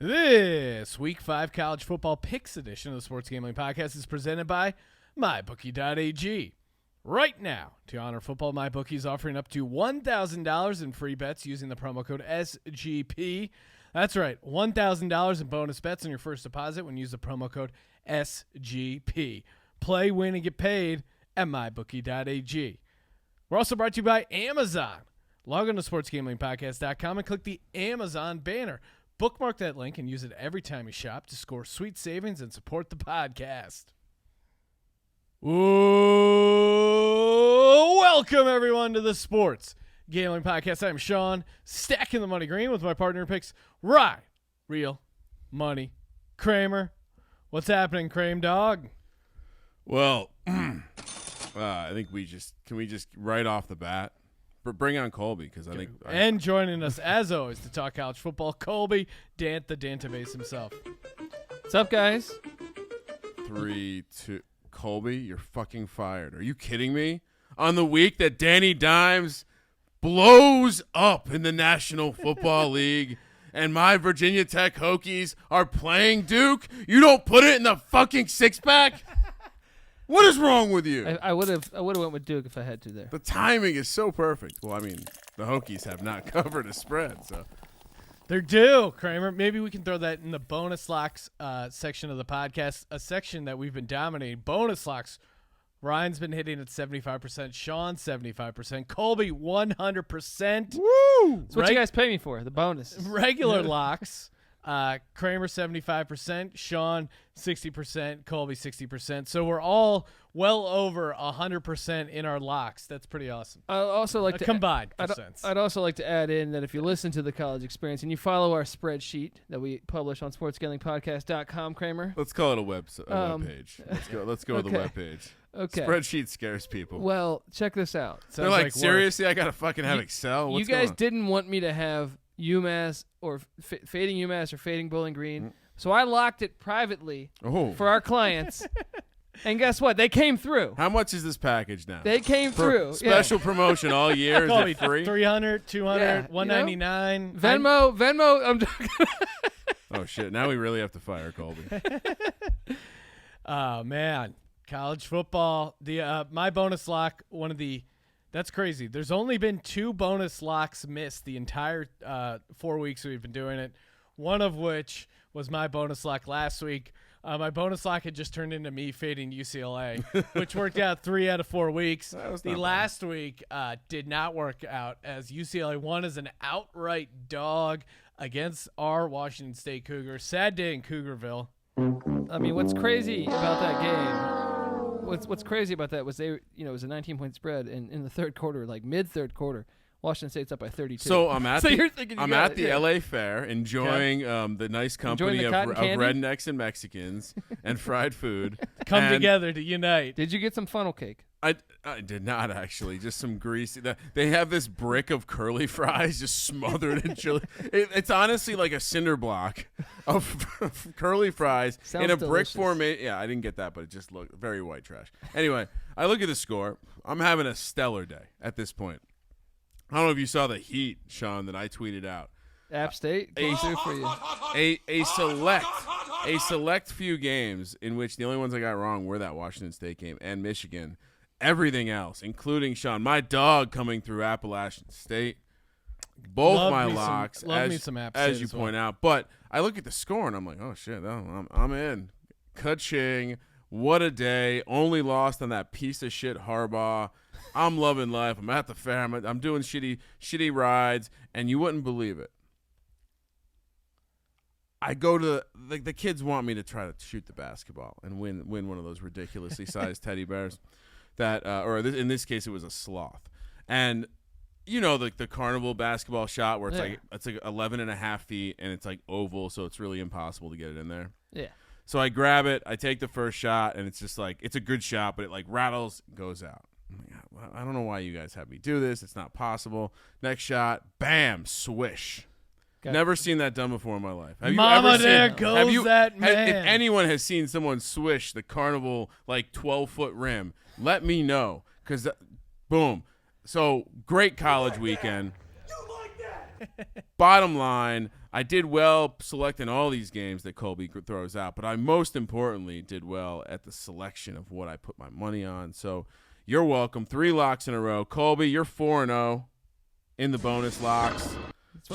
This Week 5 College Football Picks edition of the Sports Gambling Podcast is presented by MyBookie.ag. Right now, to honor football, MyBookie is offering up to $1,000 in free bets using the promo code SGP. That's right, $1,000 in bonus bets on your first deposit when you use the promo code SGP. Play, win, and get paid at MyBookie.ag. We're also brought to you by Amazon. Log on to SportsGamblingPodcast.com and click the Amazon banner. Bookmark that link and use it every time you shop to score sweet savings and support the podcast. Ooh, welcome, everyone, to the Sports Gambling Podcast. I'm Sean, stacking the money green with my partner in picks, Rye, Real Money Kramer. What's happening, Kramer dog? Well, I think we just right off the bat bring on Colby because I think and joining us as always to talk college football, Colby Dant, the Dantabase himself. What's up, guys? 3, 2, Colby, you're fucking fired. Are you kidding me? On the week that Danny Dimes blows up in the National Football League and my Virginia Tech Hokies are playing Duke, you don't put it in the fucking six-pack? What is wrong with you? I would have went with Duke if I had to there. The timing is so perfect. Well, I mean, the Hokies have not covered a spread, so They're due, Kramer. Maybe we can throw that in the bonus locks section of the podcast, a section that we've been dominating. Bonus locks. Ryan's been hitting at 75%, Sean 75%, Colby 100%. Woo! That's what you guys pay me for, the bonus. Regular locks. Kramer 75%, Sean 60%, Colby 60%. So we're all well over 100% in our locks. That's pretty awesome. I'd also like to combined percents. I'd also like to add in that if you listen to the College Experience and you follow our spreadsheet that we publish on sportsgamblingpodcast.com, Kramer. let's call it a web page. Let's go with the web page. Okay. Spreadsheet scares people. Well, check this out. They're like, seriously, I gotta fucking have Excel. What's you guys going on? didn't want me to have UMass or fading UMass or fading Bowling Green, so I locked it privately for our clients. And guess what? They came through. How much is this package now? They came through. Special promotion all year. Is it free? 300, 200, Yeah, $199. Venmo. Oh shit! Now we really have to fire Colby. Oh man, college football. The my bonus lock. That's crazy. There's only been 2 bonus locks missed the entire 4 weeks we've been doing it. One of which was my bonus lock last week. My bonus lock had just turned into me fading UCLA, which worked out 3 out of 4 weeks. The last week did not work out as UCLA won as an outright dog against our Washington State Cougars. Sad day in Cougarville. I mean, what's crazy about that game? What's crazy about that was it was a 19-point spread, and in the third quarter, like mid-third quarter, Washington State's up by 32. So I'm at the LA Fair enjoying the nice company of rednecks and Mexicans and fried food. Come together to unite. Did you get some funnel cake? I did not actually. Just some greasy. They have this brick of curly fries just smothered in chili. It's honestly like a cinder block of curly fries Sounds in a delicious. brick formation. Yeah, I didn't get that, but it just looked very white trash. Anyway, I look at the score. I'm having a stellar day at this point. I don't know if you saw the heat, Sean, that I tweeted out. App State came through for you. A select few games in which the only ones I got wrong were that Washington State game and Michigan. Everything else, including Sean, my dog coming through Appalachian State, both my locks, as you point out. But I look at the score and I'm like, oh shit, I'm in. Ka-ching. What a day. Only lost on that piece of shit Harbaugh. I'm loving life. I'm at the fair. I'm doing shitty rides, and you wouldn't believe it. I go to the kids want me to try to shoot the basketball and win one of those ridiculously sized teddy bears. In this case, it was a sloth. And you know the carnival basketball shot where it's like 11.5 feet and it's like oval, so it's really impossible to get it in there. Yeah. So I grab it, I take the first shot, and it's just like it's a good shot, but it like rattles, goes out. I don't know why you guys have me do this. It's not possible. Next shot, bam, swish. Never seen that done before in my life. Have you ever seen, there goes that man. If anyone has seen someone swish the carnival like 12-foot rim, let me know. Because, boom. So, great college weekend. Bottom line, I did well selecting all these games that Colby throws out, but I most importantly did well at the selection of what I put my money on. So you're welcome. 3 locks in a row. Colby, you're 4-0 in the bonus locks.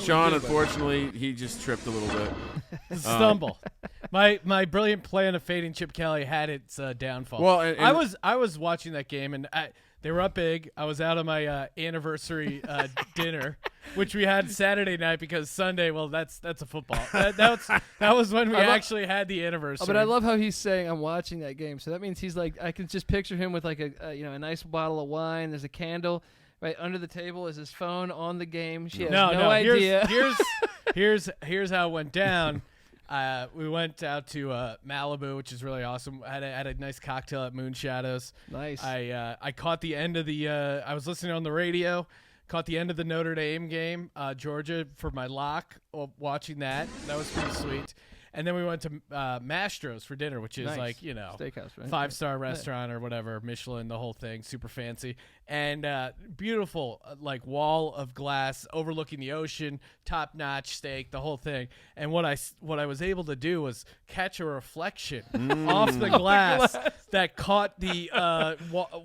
Sean, unfortunately, he just tripped a little bit. Stumble. My brilliant plan of fading Chip Kelly had its downfall. Well, and I was watching that game, and they were up big. I was out on my anniversary dinner, which we had Saturday night because Sunday. Well, that's a football. That was when we actually had the anniversary. But I love how he's saying I'm watching that game. So that means he's like, I can just picture him with like a nice bottle of wine. There's a candle. Right under the table is his phone on the game. She has no idea. Here's how it went down. We went out to Malibu, which is really awesome. Had a nice cocktail at Moon Shadows. Nice. I caught the end of the. I was listening on the radio. Caught the end of the Notre Dame game, Georgia, for my lock. Watching that was pretty sweet. And then we went to Mastro's for dinner, which is nice. Steakhouse, right? 5-star restaurant or whatever, Michelin, the whole thing, super fancy. And beautiful, wall of glass overlooking the ocean, top-notch steak, the whole thing. And what I was able to do was catch a reflection off the glass that caught the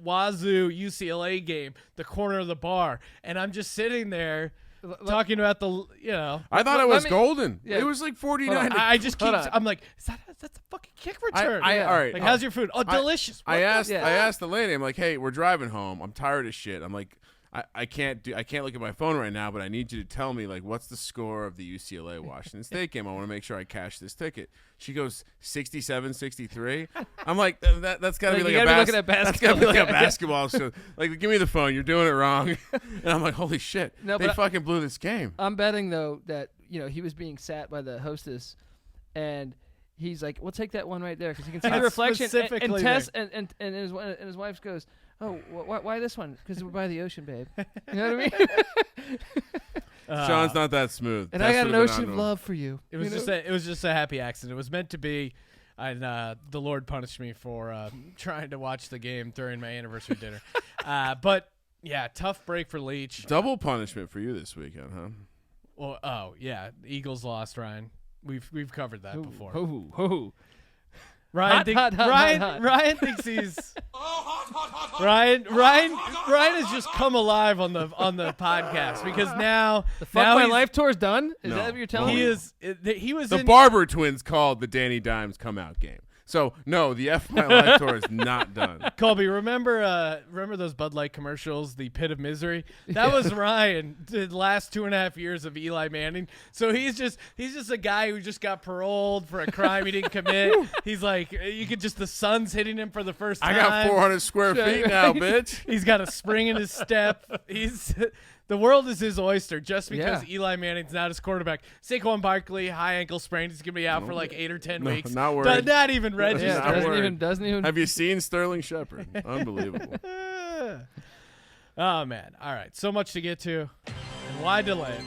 Wazoo UCLA game, the corner of the bar. And I'm just sitting there talking about I thought it was golden. Yeah. It was like 49. I just keep. I'm like, that's a fucking kick return. All right. How's your food? Oh, delicious. I asked the lady. I'm like, hey, we're driving home. I'm tired of shit. I'm like, I can't look at my phone right now, but I need you to tell me what's the score of the UCLA Washington State game. I want to make sure I cash this ticket. She goes 67-63. I'm like, that's got to be that's got to be like a basketball show. Give me the phone. You're doing it wrong. And I'm like, holy shit. No, they fucking blew this game. I'm betting though that he was being sat by the hostess, and he's like, we'll take that one right there because you can see the reflection. And Tess and his wife goes, oh, why this one? Because we're by the ocean, babe. You know what I mean? Sean's not that smooth. And I got an ocean of love for you. It was just a happy accident. It was meant to be, and the Lord punished me for trying to watch the game during my anniversary dinner. But yeah, tough break for Leach. Double punishment for you this weekend, huh? Well, oh yeah, the Eagles lost, Ryan. We've covered that before. Ryan thinks he's Ryan has just come alive on the podcast because now the Fuck My Life tour is done. Is that what you're telling me? He was the Barber twins called the Danny Dimes come out game. So no, the F My Life tour is not done. Colby, remember those Bud Light commercials, the Pit of Misery? That was Ryan the last 2.5 years of Eli Manning. So he's just a guy who just got paroled for a crime he didn't commit. He's like, the sun's hitting him for the first time. I got 400 square feet now, bitch. He's got a spring in his step. The world is his oyster just because Eli Manning's not his quarterback. Saquon Barkley, high ankle sprain. He's going to be out for 8 or 10 weeks. Not worried. Not even registered. Doesn't even. Have you seen Sterling Shepard? Unbelievable. Oh, man. All right. So much to get to. And why delay it?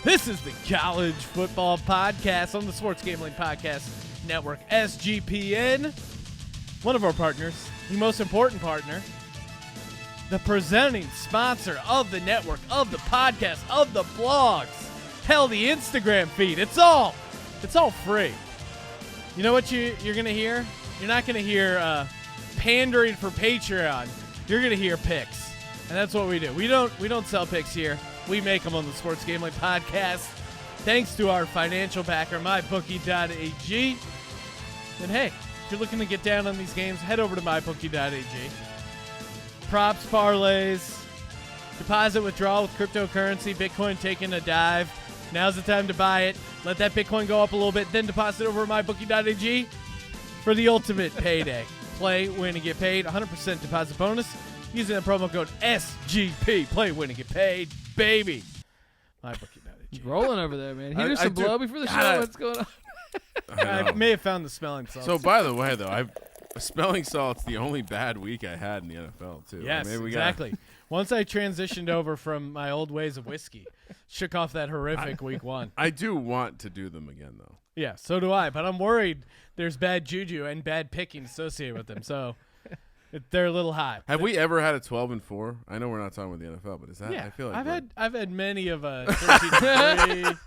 This is the College Football Podcast on the Sports Gambling Podcast Network, SGPN. One of our partners, the most important partner, the presenting sponsor of the network, of the podcast, of the blogs, hell, the Instagram feed. It's all free. You know what you're going to hear? You're not going to hear pandering for Patreon. You're going to hear picks. And that's what we do. We don't sell picks here. We make them on the Sports Gambling Podcast. Thanks to our financial backer, MyBookie.ag. And hey, if you're looking to get down on these games, head over to MyBookie.ag. Props, parlays, deposit, withdrawal with cryptocurrency, Bitcoin taking a dive. Now's the time to buy it. Let that Bitcoin go up a little bit, then deposit over at MyBookie.ag for the ultimate payday. Play, win, and get paid. 100% deposit bonus using the promo code SGP. Play, win, and get paid, baby. MyBookie.ag. Rolling over there, man. Here's some blow before the show. What's going on? I may have found the smelling salts. So, by the way, though, smelling salt's the only bad week I had in the NFL, too. Yes, exactly. Once I transitioned over from my old ways of whiskey, shook off that horrific week one. I do want to do them again, though. Yeah, so do I. But I'm worried there's bad juju and bad picking associated with them. So They're a little hot. Have we ever had a 12-4? I know we're not talking about the NFL, but is that? Yeah, I feel like I've had many of a 13-3.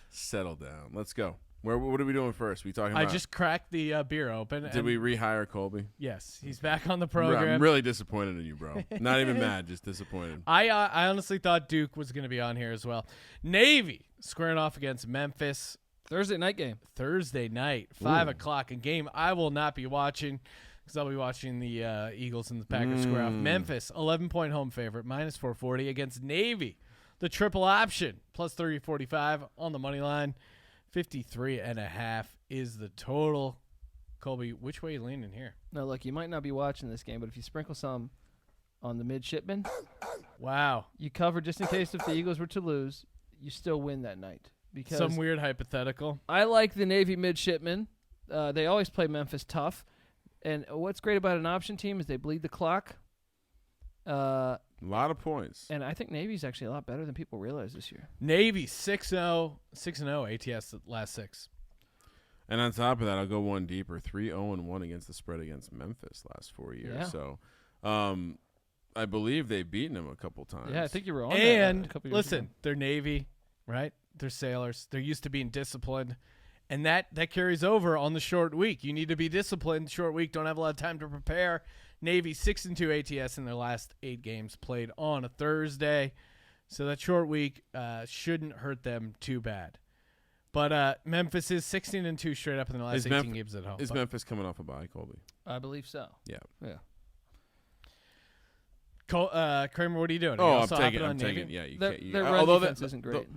Settle down. Let's go. What are we doing first? We talking about? I just cracked the beer open. Did we rehire Colby? Yes, he's back on the program. I'm really disappointed in you, bro. Not even mad, just disappointed. I honestly thought Duke was going to be on here as well. Navy squaring off against Memphis. Thursday night game. Thursday night, 5 o'clock, a game I will not be watching because I'll be watching the Eagles and the Packers square off. Memphis, 11-point home favorite, minus 440 against Navy. The triple option, plus 345 on the money line. 53.5 is the total. Colby, which way are you leaning here? No, look, you might not be watching this game, but if you sprinkle some on the midshipmen, wow, you cover just in case if the Eagles were to lose, you still win that night. Because some weird hypothetical. I like the Navy midshipmen. They always play Memphis tough. And what's great about an option team is they bleed the clock. A lot of points. And I think Navy's actually a lot better than people realize this year. Navy 6-0 ATS last 6. And on top of that, I'll go one deeper. 3-0-1 against the spread against Memphis last 4 years. Yeah. So I believe they've beaten them a couple times. Yeah, I think you were on and that a couple years listen, ago. they're Navy, right? They're sailors. They're used to being disciplined. And that carries over on the short week. You need to be disciplined. Short week, don't have a lot of time to prepare. Navy 6-2 ATS in their last 8 games played on a Thursday. So that short week shouldn't hurt them too bad. But Memphis is 16-2 straight up in the last 18 games at home. Is Memphis coming off a bye, Colby? I believe so. Yeah. Kramer, what are you doing? Oh, I'm taking. Yeah, their run defense isn't great.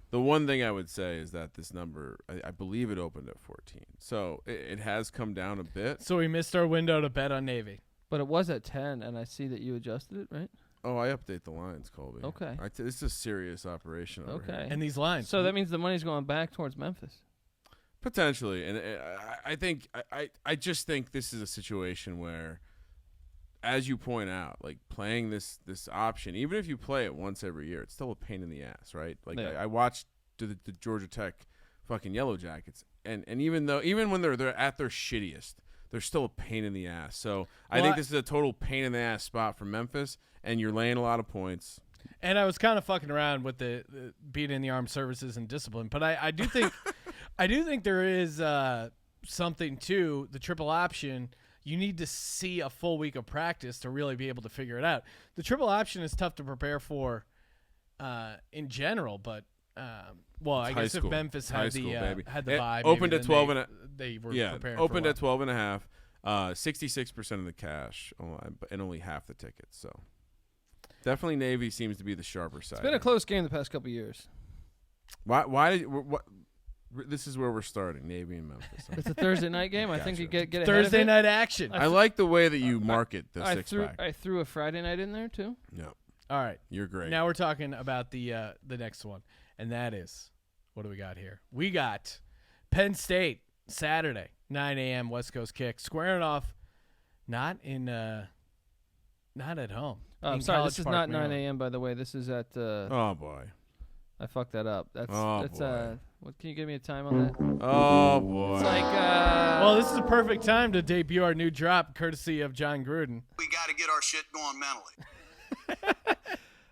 The one thing I would say is that this number, I believe it opened at 14. So it has come down a bit. So we missed our window to bet on Navy. But it was at 10, and I see that you adjusted it, right? Oh, I update the lines, Colby. Okay. This is a serious operation over here. And these lines. So that means the money's going back towards Memphis. Potentially. And I just think this is a situation where, as you point out, like playing this option, even if you play it once every year, it's still a pain in the ass, right? Like I watched the Georgia Tech fucking Yellow Jackets, and even when they're at their shittiest, they're still a pain in the ass. So I think this is a total pain in the ass spot for Memphis, and you're laying a lot of points. And I was kind of fucking around with the being in the armed services and discipline, but I do think I do think there is something to the triple option. You need to see a full week of practice to really be able to figure it out. The triple option is tough to prepare for in general, but I guess if Memphis had the vibe, opened at 12 they were prepared. Opened at 12.5, 66% of the cash, and only half the tickets. So definitely Navy seems to be the sharper side. It's been a close game the past couple of years. This is where we're starting, Navy and Memphis. It's a Thursday night game. I think you get ahead Thursday of it. night action. I like the way that you market the six-pack. I threw a Friday night in there too. Yeah. All right. You're great. Now we're talking about the next one, and that is, what do we got here? We got Penn State Saturday, 9 a.m. West Coast kick, squaring off, not at home. I'm sorry, this is not 9 a.m. by the way. This is at. Oh boy. I fucked that up. That's boy. What can you give me a time on that? Oh boy. It's like well, this is a perfect time to debut our new drop, courtesy of John Gruden. We got to get our shit going mentally.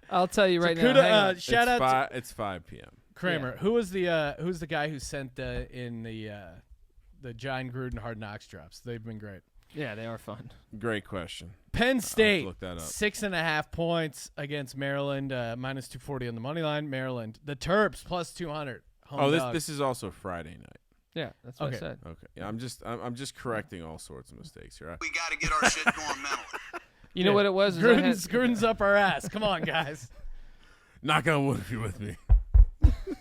I'll tell you right now. Shout out to it's 5 p.m. Kramer. Yeah. Who's the guy who sent in the John Gruden Hard Knocks drops? They've been great. Yeah, they are fun. Great question. Penn State, look that up. 6.5 points against Maryland, minus 240 on the money line. Maryland, the Terps, plus 200. This is also Friday night. Yeah, that's what I said. Okay, yeah, I'm just correcting all sorts of mistakes here. We got to get our shit going mentally. You know what it was? Gruden's up our ass. Come on, guys. Knock on wood if you're with me.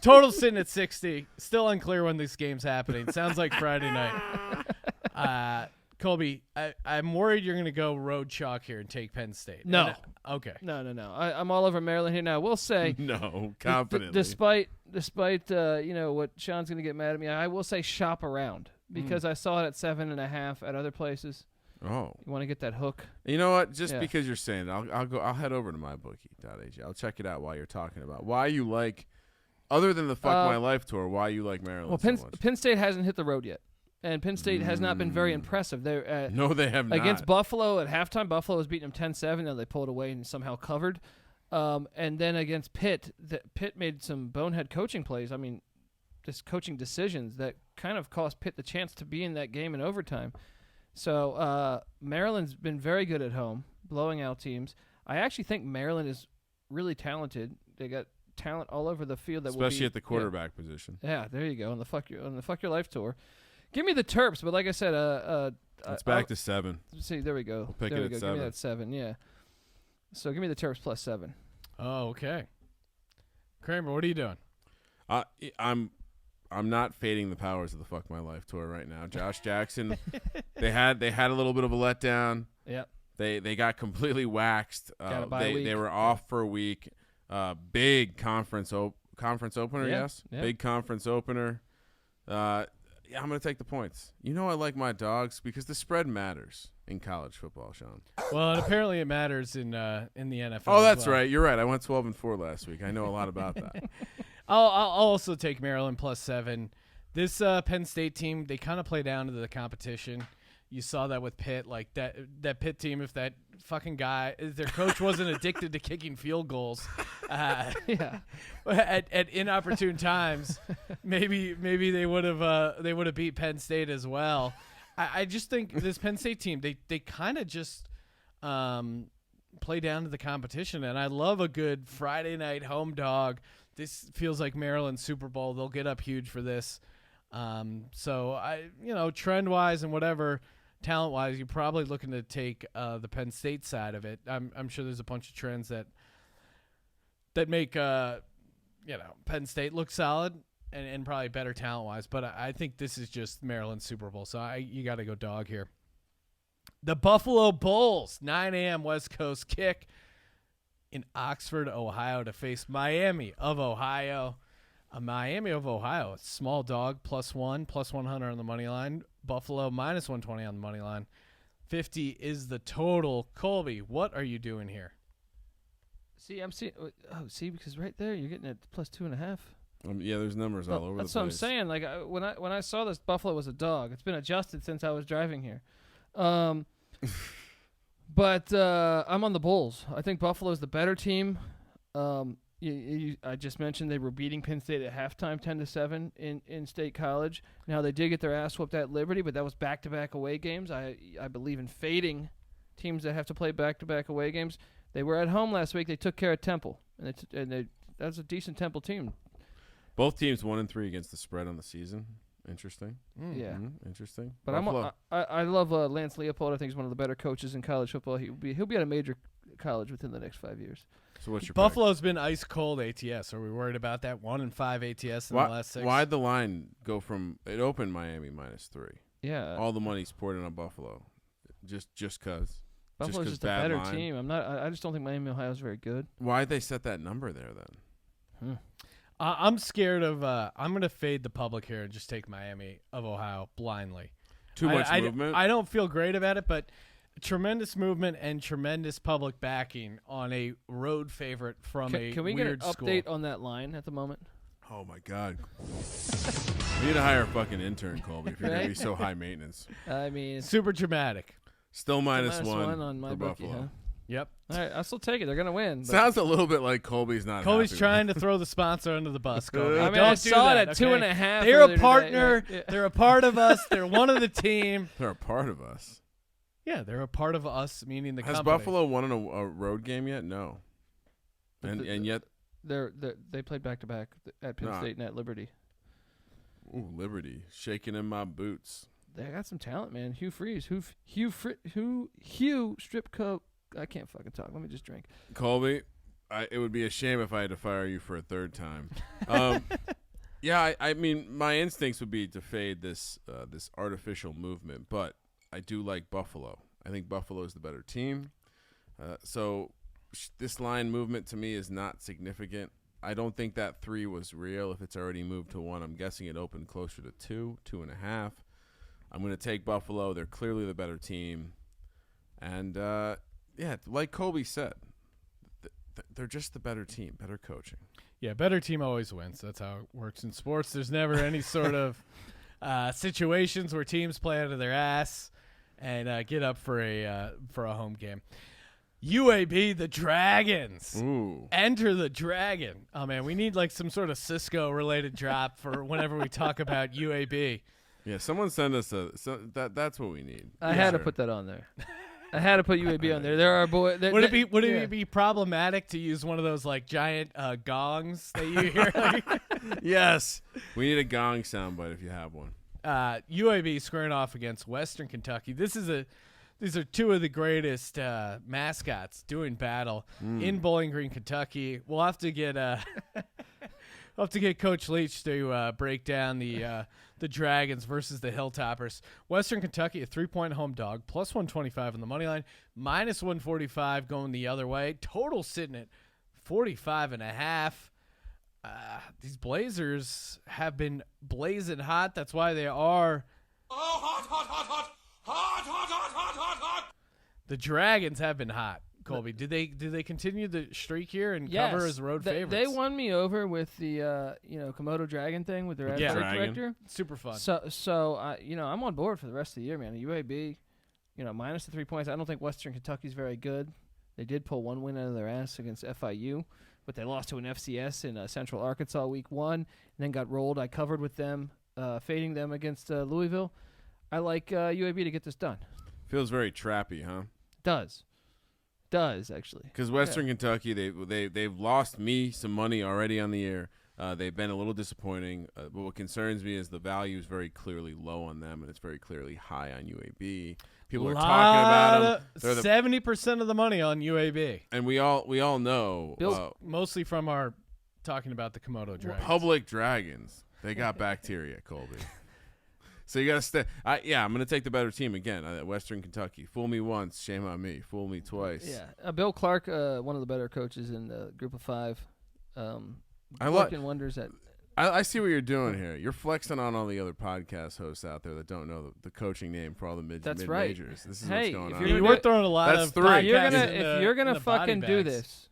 Total sitting at 60. Still unclear when this game's happening. Sounds like Friday night. Colby, I'm worried you're going to go road chalk here and take Penn State. No. Okay. No. I'm all over Maryland here now. I will say. No, confidently. Despite what Sean's going to get mad at me, I will say shop around because I saw it at 7.5 at other places. Oh. You want to get that hook? You know what? Just because you're saying it, I'll head over to mybookie.ag. I'll check it out while you're talking about why you like, other than the Fuck My Life tour, why you like Maryland so much. Penn State hasn't hit the road yet. And Penn State has not been very impressive. They're no, they have not. Against Buffalo at halftime, Buffalo was beating them 10-7, and they pulled away and somehow covered. And then against Pitt, Pitt made some bonehead coaching plays. I mean, just coaching decisions that kind of cost Pitt the chance to be in that game in overtime. So Maryland's been very good at home, blowing out teams. I actually think Maryland is really talented. They got talent all over the field. Especially at the quarterback position. Yeah, there you go, on the Fuck Your Life tour. Give me the Terps, but like I said, it's back to 7. See, there we go. We'll pick there it we at go. 7. Give me that 7, yeah. So give me the Terps plus 7. Oh, okay. Kramer, what are you doing? I'm not fading the powers of the Fuck My Life tour right now. Josh Jackson, they had a little bit of a letdown. Yep. They got completely waxed. Got a bye week. They were off for a week. Big conference opener, Yeah, yes. yeah. Big conference opener. Yeah, I'm going to take the points. You know I like my dogs because the spread matters in college football, Sean. Well, and apparently it matters in the NFL. Oh, as that's well. right. You're right. I went 12-4 last week. I know a lot about that. I'll also take Maryland plus 7. This Penn State team, they kind of play down to the competition. You saw that with Pitt, like that Pitt team. If that fucking guy, if their coach wasn't addicted to kicking field goals, Yeah. at inopportune times, maybe they would have beat Penn State as well. I just think this Penn State team, they kind of just play down to the competition, and I love a good Friday night home dog. This feels like Maryland's Super Bowl. They'll get up huge for this. So trend wise and whatever. Talent wise, you're probably looking to take the Penn State side of it. I'm sure there's a bunch of trends that make Penn State look solid and probably better talent wise. But I think this is just Maryland's Super Bowl, so you got to go dog here. The Buffalo Bulls, 9 a.m. West Coast kick in Oxford, Ohio, to face Miami of Ohio. Miami of Ohio, a small dog, +1, +100 on the money line. Buffalo, -120 on the money line. 50 is the total. Colby, what are you doing here? See, I'm seeing. Oh, see, because right there you're getting it +2.5. Yeah, there's numbers all over the place. That's what I'm saying. Like when I saw this, Buffalo was a dog. It's been adjusted since I was driving here. But I'm on the Bulls. I think Buffalo's the better team. I just mentioned they were beating Penn State at halftime 10-7 in State College. Now they did get their ass whooped at Liberty, but that was back-to-back away games. I believe in fading teams that have to play back-to-back away games. They were at home last week. They took care of Temple, and that was a decent Temple team. Both teams 1-3 against the spread on the season. Interesting. Yeah. Interesting. But I love Lance Leopold. I think he's one of the better coaches in college football. He'll be at a major college within the next 5 years. So what's your Buffalo's been ice cold ATS. Are we worried about that? 1-5 ATS in the last 6. Why'd the line go from it opened Miami -3? Yeah. All the money's poured in on Buffalo, just cause. Buffalo's just a better team. I just don't think Miami Ohio is very good. Why'd they set that number there then? I'm scared of. I'm going to fade the public here and just take Miami of Ohio blindly. Too much movement. I don't feel great about it, but tremendous movement and tremendous public backing on a road favorite from a Can we weird get an school. update on that line at the moment? Oh my God. We need to hire a fucking intern, Colby, if you're gonna be so high maintenance. I mean, Super dramatic. Still -1 -1 on my for bookie, Buffalo. huh? Yep. All right, I'll still take it. They're gonna win. But Sounds a little bit like Colby's not. Colby's happy trying to throw the sponsor under the bus. Colby. I mean, Don't I do saw that, it at okay? 2.5. They're earlier a partner. today. Yeah. They're a part of us. They're one of the team. They're a part of us. Yeah, they're a part of us, meaning the Has company. Buffalo won in a road game yet? No. And yet, They played back to back at Penn State and at Liberty. ooh, Liberty shaking in my boots. They got some talent, man. Hugh Freeze, Hugh Stripcoat. I can't fucking talk. Let me just drink. Colby, it would be a shame if I had to fire you for a third time. Yeah, I mean, my instincts would be to fade this artificial movement, but I do like Buffalo. I think Buffalo is the better team. So this line movement to me is not significant. I don't think that 3 was real. If it's already moved to 1, I'm guessing it opened closer to 2, 2.5. I'm going to take Buffalo. They're clearly the better team. And, yeah, like Colby said, they're just the better team, better coaching. Yeah, better team always wins. That's how it works in sports. There's never any sort of situations where teams play out of their ass and get up for a home game. UAB, the Dragons. Ooh. Enter the Dragon. Oh, man, we need like some sort of Cisco-related drop for whenever we talk about UAB. Yeah, someone send us that's what we need. I had to put that on there. I had to put UAB on there. There are boys. Would it be problematic to use one of those like giant gongs that you hear? Yes. We need a gong soundbite if you have one. UAB squaring off against Western Kentucky. These are two of the greatest mascots doing battle in Bowling Green, Kentucky. We'll have to get Coach Leach to break down the Dragons versus the Hilltoppers. Western Kentucky, a 3-point home dog, plus 125 on the money line, minus 145 going the other way. Total sitting at 45.5. These Blazers have been blazing hot. That's why they are. Hot. The Dragons have been hot. Colby, did they continue the streak here and cover as road favorites? They won me over with the Komodo Dragon thing with their athletic director. Super fun. So I'm on board for the rest of the year, man. UAB, minus the 3 points. I don't think Western Kentucky's very good. They did pull one win out of their ass against FIU, but they lost to an FCS in Central Arkansas week 1 and then got rolled. I covered with them, fading them against Louisville. I like UAB to get this done. Feels very trappy, huh? Does actually. Because Western Kentucky, they've lost me some money already on the air. They've been a little disappointing. But what concerns me is the value is very clearly low on them, and it's very clearly high on UAB. People are talking about them. 70% of the money on UAB, and we all know, mostly from our talking about the Komodo Dragons. Public Dragons. They got bacteria, Colby. So you got to stay. I'm going to take the better team again. Western Kentucky. Fool me once, shame on me. Fool me twice. Yeah. Bill Clark, one of the better coaches in the Group of 5. Working wonders at. I see what you're doing here. You're flexing on all the other podcast hosts out there that don't know the coaching name for all the mid-majors. Right. This is what's going on. You were throwing a lot That's of. three. If you're gonna fucking do this,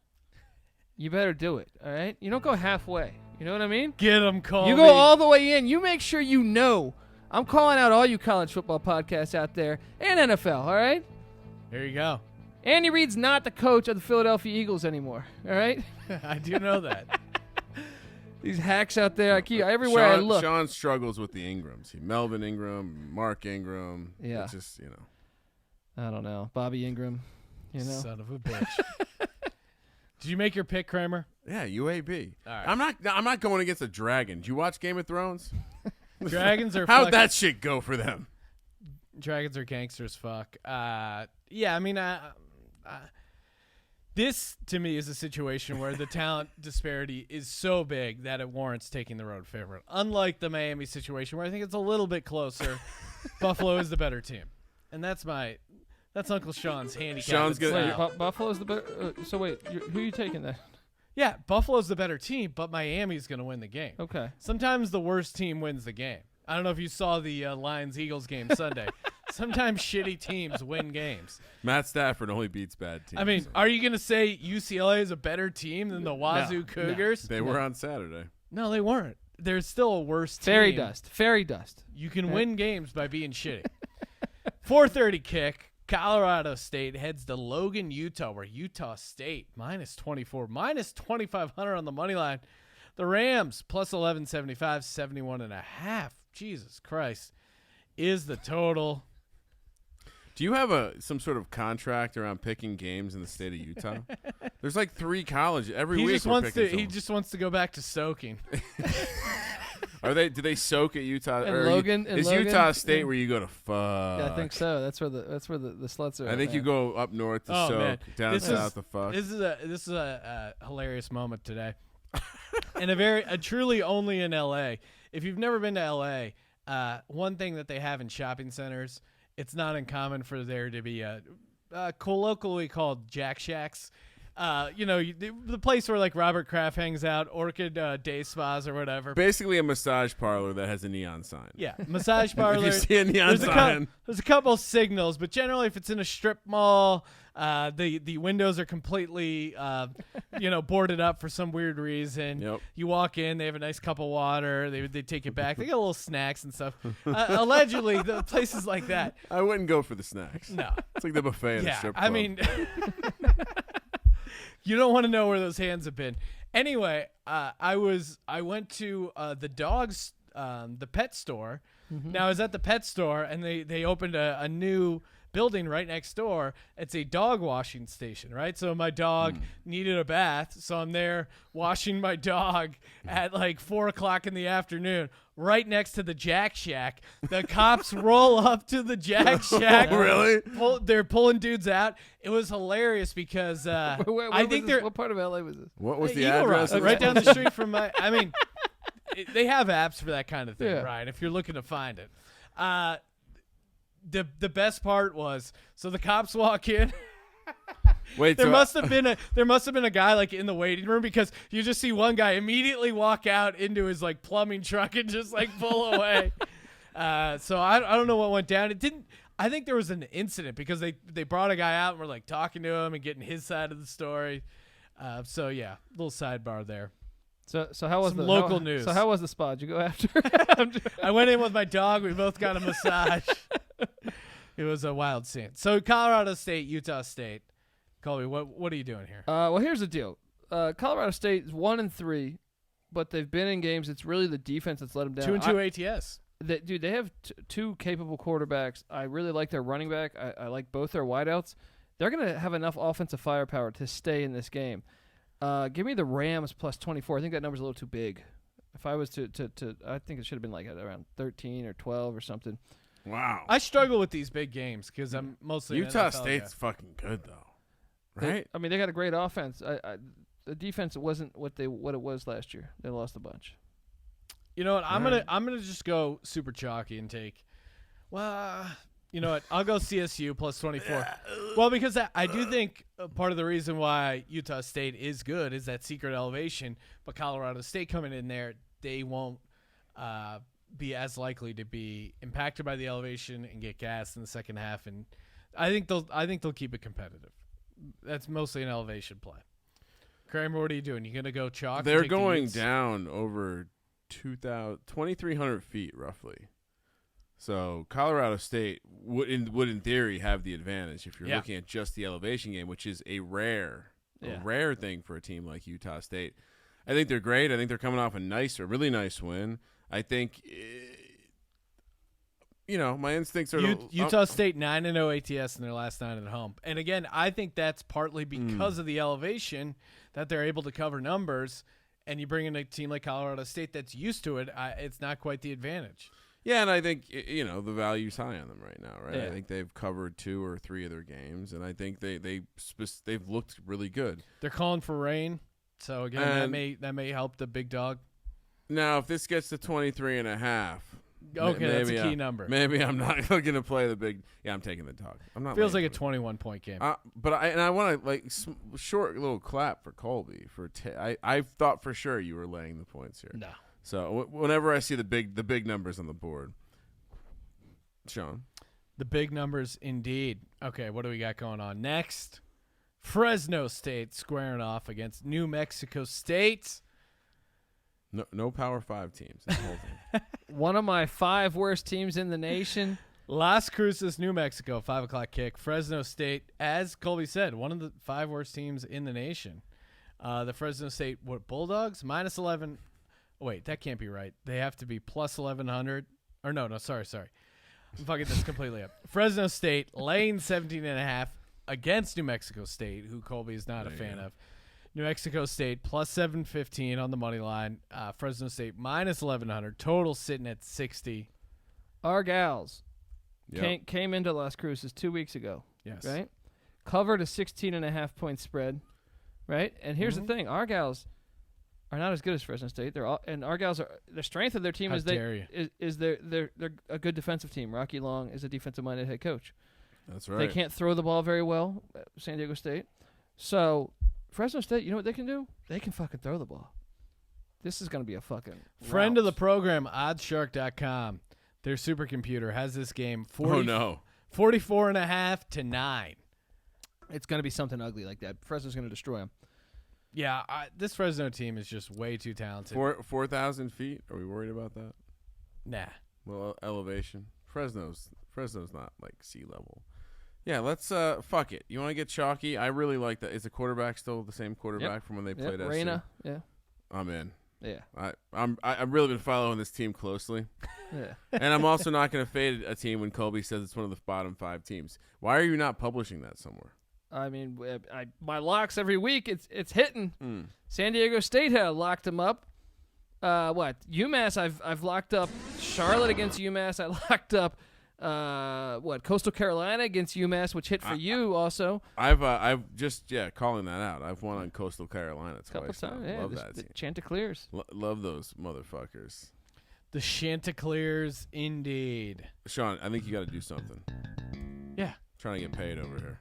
you better do it. All right. You don't go halfway. You know what I mean? Get them, Colby. You go all the way in. You make sure you know. I'm calling out all you college football podcasts out there and NFL, all right? There you go. Andy Reid's not the coach of the Philadelphia Eagles anymore, all right? I do know that. These hacks out there, everywhere I look. Sean struggles with the Ingrams. Melvin Ingram, Mark Ingram. Yeah. It's just, I don't know. Bobby Ingram, Son of a bitch. Did you make your pick, Kramer? Yeah, UAB. All right. I'm not going against a dragon. Did you watch Game of Thrones? Dragons are How'd that shit go for them? Dragons are gangsters. Fuck. This to me is a situation where the talent disparity is so big that it warrants taking the road favorite. Unlike the Miami situation where I think it's a little bit closer, Buffalo is the better team, and that's Uncle Sean's handicap. Sean's good. Buffalo's the better. So wait, who are you taking then? Yeah, Buffalo's the better team, but Miami's going to win the game. Okay. Sometimes the worst team wins the game. I don't know if you saw the Lions-Eagles game Sunday. Sometimes shitty teams win games. Matt Stafford only beats bad teams. I mean, are you going to say UCLA is a better team than the Wazoo Cougars? They were on Saturday. No, they weren't. There's still a worse team. Fairy dust. You can win games by being shitty. 4:30 kick. Colorado State heads to Logan, Utah, where Utah State minus 24, minus 2,500 on the money line. The Rams plus 1175, 71.5. Jesus Christ is the total. Do you have some sort of contract around picking games in the state of Utah? There's like 3 colleges every week. He just wants to go back to soaking. Do they soak at Utah? Is Utah State where you go to fuck? Yeah, I think so. That's where the sluts are. I think you go up north to soak, man. down south to fuck. This is a hilarious moment today, and a truly only in LA. If you've never been to LA, one thing that they have in shopping centers, it's not uncommon for there to be colloquially called Jack Shacks. the place where like Robert Kraft hangs out, Orchid Day Spas or whatever. Basically a massage parlor that has a neon sign. Yeah, massage parlor. If you see a neon sign. There's a couple signals, but generally if it's in a strip mall, the windows are completely boarded up for some weird reason. Yep. You walk in, they have a nice cup of water, they take you back. They got little snacks and stuff. Allegedly, the places like that. I wouldn't go for the snacks. No. It's like the buffet at a strip club. I mean, you don't want to know where those hands have been. Anyway, I went to the dog's the pet store. Mm-hmm. Now I was at the pet store and they opened a new building right next door. It's a dog washing station, right? So my dog needed a bath, so I'm there washing my dog at like 4:00 in the afternoon, right next to the Jack Shack. The cops roll up to the Jack Shack. Oh, really? They're pulling dudes out. It was hilarious because I think they're. What part of LA was this? What was the Eagle address? Rock, right down the street from my. I mean, they have apps for that kind of thing, Yeah. Ryan. If you're looking to find it. The best part was, so the cops walk in. Wait, there must have been a guy like in the waiting room, because you just see one guy immediately walk out into his like plumbing truck and just like pull away. So I don't know what went down. It didn't. I think there was an incident because they brought a guy out and were like talking to him and getting his side of the story. So yeah, little sidebar there. So how was Some the local news. So how was the spa? Did you go after? I went in with my dog. We both got a massage. It was a wild scene. So Colorado State, Utah State. Colby, what are you doing here? Well, here's the deal. Colorado State is 1-3, but they've been in games. It's really the defense that's let them down. 2-2 ATS. They have two capable quarterbacks. I really like their running back. I like both their wideouts. They're going to have enough offensive firepower to stay in this game. Give me the Rams plus 24. I think that number's a little too big. If I was to I think it should have been like around 13 or 12 or something. Wow. I struggle with these big games because I'm mostly Utah an NFL State's guy. fucking good though, right? They got a great offense. The defense wasn't what it was last year. They lost a bunch. You know what? I'm gonna just go super chalky and take. Well, you know what? I'll go CSU plus 24. Well, because I do think part of the reason why Utah State is good is that secret elevation, but Colorado State coming in there, they won't be as likely to be impacted by the elevation and get gassed in the second half, and I think they'll keep it competitive. That's mostly an elevation play. Kramer, what are you doing? You gonna go chalk? They're going down over 2,300 feet roughly. So Colorado State would in theory have the advantage if you're looking at just the elevation game, which is a rare thing for a team like Utah State. I think they're great. I think they're coming off a really nice win. I think, my instincts are Utah State 9-0 ATS in their last 9 at home. And again, I think that's partly because of the elevation that they're able to cover numbers. And you bring in a team like Colorado State that's used to it, it's not quite the advantage. Yeah, and I think the value's high on them right now, right? Yeah. I think they've covered 2 or 3 of their games, and I think they've looked really good. They're calling for rain, so again that may help the big dog. Now, if this gets to 23.5, okay, that's a key number. Maybe I'm not going to play the big. Yeah, I'm taking the dog. I'm not. Feels like a 21-point game. But I want to short little clap for Colby for. I thought for sure you were laying the points here. No. So whenever I see the big numbers on the board, Sean. The big numbers indeed. Okay, what do we got going on next? Fresno State squaring off against New Mexico State. No Power 5 teams in the whole thing. One of my 5 worst teams in the nation. Las Cruces, New Mexico, 5:00 kick. Fresno State, as Colby said, one of the 5 worst teams in the nation. The Fresno State Bulldogs minus 11. Wait, that can't be right. They have to be plus 1,100. Or no, sorry. I'm fucking this completely up. Fresno State laying 17.5 against New Mexico State, who Colby is not a fan of. New Mexico State plus 715 on the money line. Fresno State minus 1,100. Total sitting at 60. Our gals came into Las Cruces 2 weeks ago. Yes. Right? Covered a 16.5-point spread. Right? And here's the thing. Our gals are not as good as Fresno State. Our gals are the strength of their team they're a good defensive team. Rocky Long is a defensive-minded head coach. That's right. They can't throw the ball very well, San Diego State. So Fresno State, you know what they can do? They can fucking throw the ball. This is going to be a fucking friend rout. of the program, oddshark.com. Their supercomputer has this game 44.5 to 9. It's going to be something ugly like that. Fresno's going to destroy them. Yeah, this Fresno team is just way too talented. 4,000 feet? Are we worried about that? Nah. Well, elevation. Fresno's not like sea level. Yeah, let's fuck it. You want to get chalky? I really like that. Is the quarterback still the same quarterback from when they played SC? Reyna, yeah. I'm in. Yeah. I've really been following this team closely. Yeah. And I'm also not going to fade a team when Colby says it's one of the bottom 5 teams. Why are you not publishing that somewhere? I mean, my locks every week, it's hitting. San Diego State locked them up. UMass, I've locked up Charlotte against UMass. I locked up Coastal Carolina against UMass, which hit for you also. I've just calling that out. I've won on Coastal Carolina twice. Couple times, love that the team. Chanticleers. Love those motherfuckers. The Chanticleers, indeed. Sean, I think you got to do something. Yeah. Trying to get paid over here.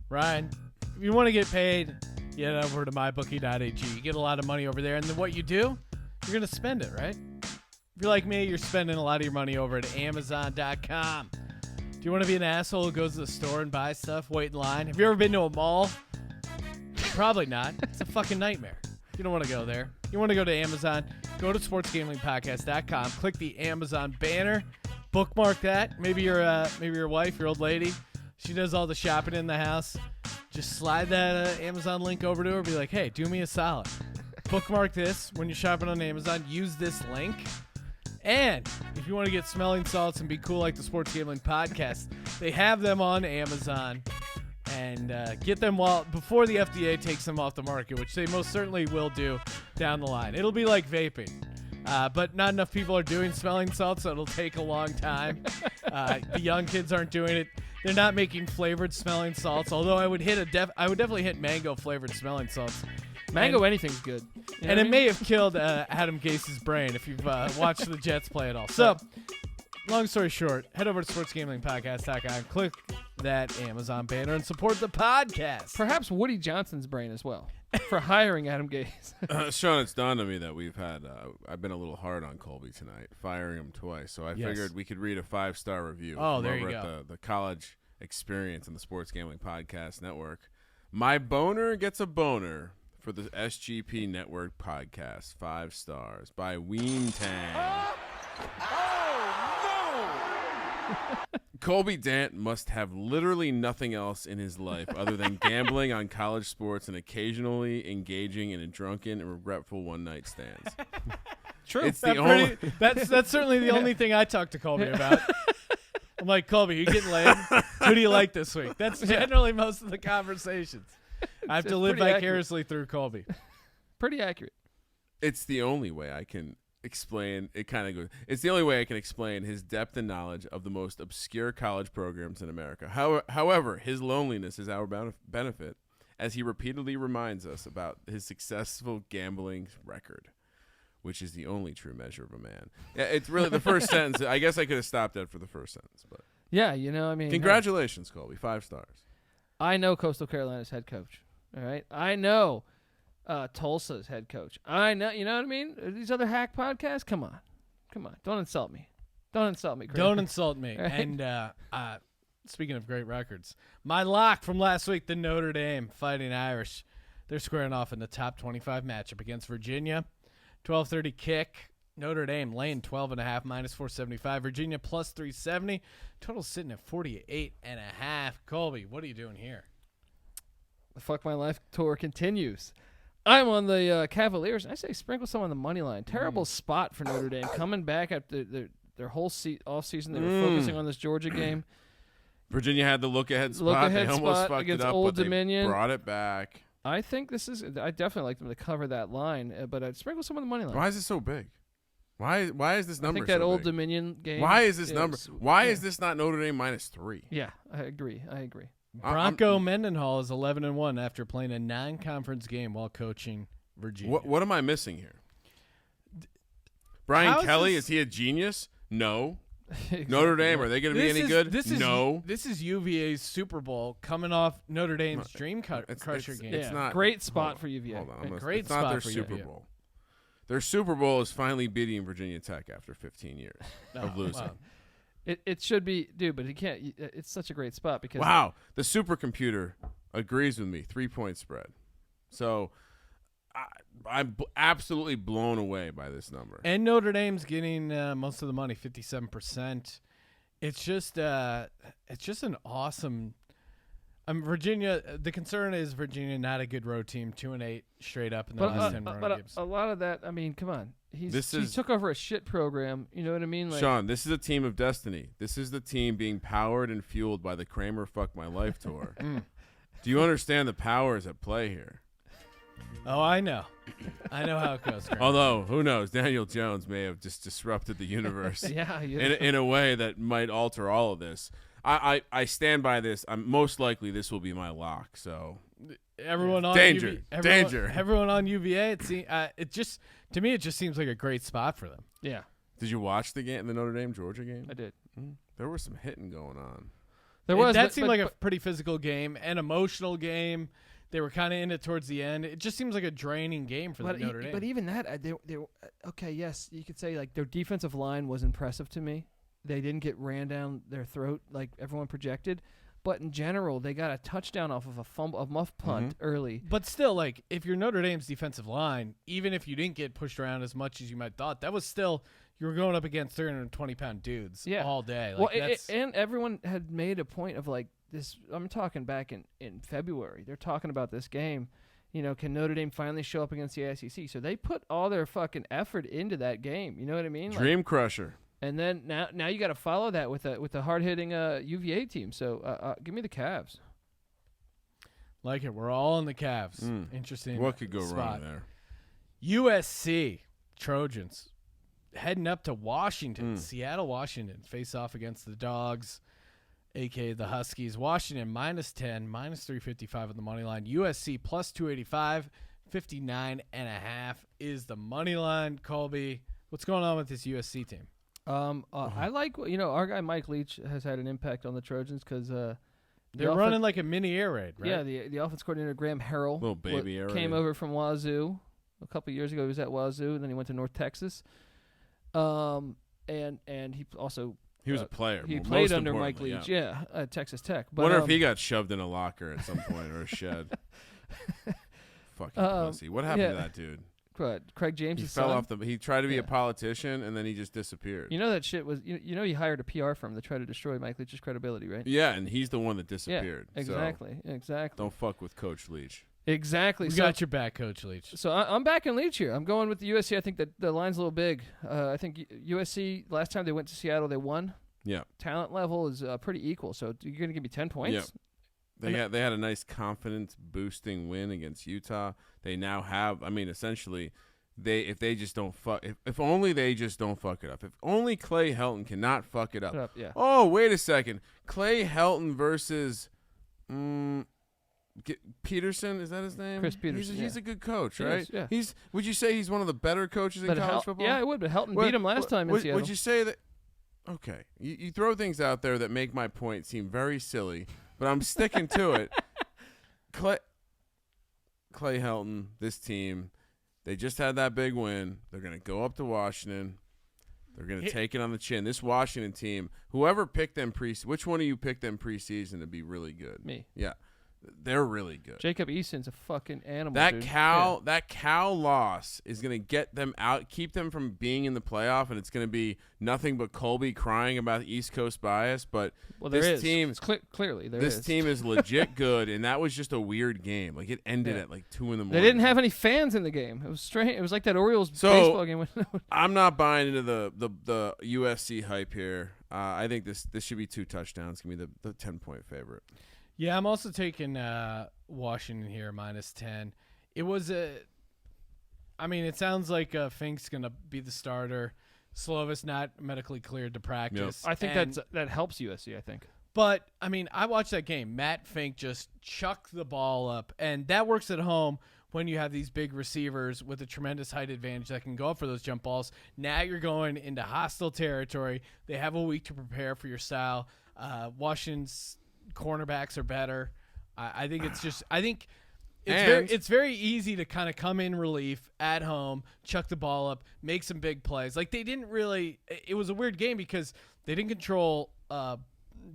Ryan, if you want to get paid, get over to mybookie.ag. You get a lot of money over there, and then what you do, you're going to spend it, right? If you're like me, you're spending a lot of your money over at Amazon.com. Do you want to be an asshole who goes to the store and buys stuff, wait in line? Have you ever been to a mall? Probably not. It's a fucking nightmare. You don't want to go there. You want to go to Amazon. Go to sportsgamblingpodcast.com. Click the Amazon banner. Bookmark that. Maybe your wife, your old lady, she does all the shopping in the house. Just slide that Amazon link over to her. Be like, hey, do me a solid. Bookmark this when you're shopping on Amazon. Use this link. And if you want to get smelling salts and be cool like the Sports Gambling Podcast, they have them on Amazon. And get them before the FDA takes them off the market, which they most certainly will do down the line. It'll be like vaping. But not enough people are doing smelling salts, so it'll take a long time. The young kids aren't doing it. They're not making flavored smelling salts, although I would definitely hit mango flavored smelling salts. Mango anything's good. You know and it may have killed Adam Gase's brain if you've watched the Jets play at all. So, long story short, head over to sportsgamblingpodcast.com, click that Amazon banner, and support the podcast. Perhaps Woody Johnson's brain as well for hiring Adam Gase. Sean, it's dawned on me that we've had I've been a little hard on Colby tonight, firing him twice. So I figured we could read a 5-star review there you over go. at the college experience on the Sports Gambling Podcast Network. My boner gets a boner for the SGP Network podcast. 5 stars by Ween Tang. Colby Dant must have literally nothing else in his life other than gambling on college sports and occasionally engaging in a drunken and regretful one-night stands. True. It's the only. That's certainly the only thing I talk to Colby about. I'm like, Colby, you getting laid? Who do you like this week? That's generally most of the conversations. I have to live vicariously through Colby. Pretty accurate. It's the only way I can explain. It kind of goes. It's the only way I can explain his depth and knowledge of the most obscure college programs in America. However, his loneliness is our benefit, as he repeatedly reminds us about his successful gambling record, which is the only true measure of a man. Yeah, it's really the first sentence. I guess I could have stopped that for the first sentence, but yeah, I mean, congratulations, Colby. 5 stars. I know Coastal Carolina's head coach. All right, I know Tulsa's head coach. I know, you know what I mean? These other hack podcasts, come on. Don't insult me. Chris. Don't insult me. Right. And speaking of great records, my lock from last week, the Notre Dame Fighting Irish, they're squaring off in the top 25 matchup against Virginia. 12:30 kick. Notre Dame laying 12.5, minus 475. Virginia plus 370. Total sitting at 48.5. Colby, what are you doing here? The Fuck My Life tour continues. I'm on the Cavaliers. I say sprinkle some on the money line. Terrible spot for Notre Dame. Coming back after their whole off season, they were focusing on this Georgia game. Virginia had the look-ahead spot. They almost fucked it up, Old but Dominion. They brought it back. I think I definitely like them to cover that line, but I'd sprinkle some on the money line. Why is it so big? Why is this number I think that so Old big? Dominion game. Why is this number? Why is this not Notre Dame minus 3? Yeah, I agree. Bronco Mendenhall is 11-1 after playing a non-conference game while coaching Virginia. What am I missing here? Brian Kelly, is he a genius? No. Exactly. Notre Dame, are they going to be any good? No. This is UVA's Super Bowl coming off Notre Dame's Dream Crusher game. It's not great spot for UVA. Hold on, Great it's spot not their for Super UVA. Bowl. Their Super Bowl is finally beating Virginia Tech after 15 years of losing. Wow. It should be, dude, but he can't. It's such a great spot because Wow, the supercomputer agrees with me. 3-point spread. So I'm absolutely blown away by this number. And Notre Dame's getting most of the money, 57%. It's just an awesome. Virginia. The concern is Virginia not a good road team, 2-8 straight up in the last 10 road games. A lot of that. I mean, come on. He took over a shit program. You know what I mean? Like, Sean, this is a team of destiny. This is the team being powered and fueled by the Kramer Fuck My Life tour. Do you understand the powers at play here? Oh, I know. I know how it goes. Graham. Although, who knows? Daniel Jones may have just disrupted the universe in a way that might alter all of this. I stand by this. Most likely this will be my lock. So everyone on danger. Everyone on UVA. It just to me it just seems like a great spot for them. Yeah. Did you watch the Notre Dame Georgia game? I did. There was some hitting going on. That seemed like a pretty physical game, an emotional game. They were kind of in it towards the end. It just seems like a draining game for Notre Dame. But even that, okay, yes, you could say like their defensive line was impressive to me. They didn't get ran down their throat like everyone projected. But in general, they got a touchdown off of a muff punt early. But still, like, if you're Notre Dame's defensive line, even if you didn't get pushed around as much as you might thought, that was still you were going up against 320-pound dudes all day. Like, and everyone had made a point of like this. I'm talking back in February. They're talking about this game. You know, can Notre Dame finally show up against the SEC? So they put all their fucking effort into that game. You know what I mean? Dream crusher. And then now you got to follow that with a hard hitting UVA team. So give me the Cavs. Like it. We're all on the Cavs. Interesting. What could go spot. wrong there? USC Trojans heading up to Washington, Seattle, Washington, face off against the Dogs, a.k.a. the Huskies. Washington -10, -355 on the money line. USC +285, 59.5 is the money line. Colby, what's going on with this USC team? I like, our guy Mike Leach has had an impact on the Trojans because they're running like a mini air raid, right? Yeah, the offense coordinator Graham Harrell, little baby air came raid. over from Wazoo a couple years ago. He was at Wazoo, and then he went to North Texas. And he also was a player. He played under Mike Leach, at Texas Tech. But wonder if he got shoved in a locker at some point or a shed. Fucking pussy. What happened to that dude? Craig James. He fell off he tried to be a politician and then he just disappeared. You know that shit was. He hired a PR firm to try to destroy Mike Leach's credibility, right? Yeah, and he's the one that disappeared. Yeah, exactly. So exactly. Don't fuck with Coach Leach. Exactly. We got your back, Coach Leach. So I'm backing Leach here. I'm going with the USC. I think that the line's a little big. I think USC last time they went to Seattle, they won. Yeah. Talent level is pretty equal. So you're going to give me 10 points? Yeah. They had a nice confidence boosting win against Utah. They now have. I mean, essentially. If only they just don't fuck it up. If only Clay Helton cannot fuck it up. Oh, wait a second. Clay Helton versus Peterson, is that his name? Chris Peterson. He's a good coach, right? Yeah. Would you say he's one of the better coaches in college football? Yeah, I would, but Helton beat him last time in Seattle. Would you say that? Okay, you throw things out there that make my point seem very silly, but I'm sticking to it. Clay Helton, this team. They just had that big win. They're going to go up to Washington. They're going to take it on the chin. This Washington team, whoever picked them which one of you picked them preseason to be really good? Me. Yeah. They're really good. Jacob Eason's a fucking animal. That dude. Cal loss is going to get them out, keep them from being in the playoff, and it's going to be nothing but Colby crying about East Coast bias. But this team, clearly, this team is legit good, and that was just a weird game. Like it ended at like 2 a.m. They didn't have any fans in the game. It was strange. It was like that Orioles baseball game. I'm not buying into the USC hype here. I think this should be 2 touchdowns. Give me the 10-point favorite. Yeah, I'm also taking Washington here, -10. It was it sounds like Fink's going to be the starter. Slovis not medically cleared to practice. Yep. I think that helps USC, I think. But, I watched that game. Matt Fink just chucked the ball up, and that works at home when you have these big receivers with a tremendous height advantage that can go up for those jump balls. Now you're going into hostile territory. They have a week to prepare for your style. Washington's cornerbacks are better. I think it's very easy to kind of come in relief at home, chuck the ball up, make some big plays. Like they didn't really. It was a weird game because they didn't control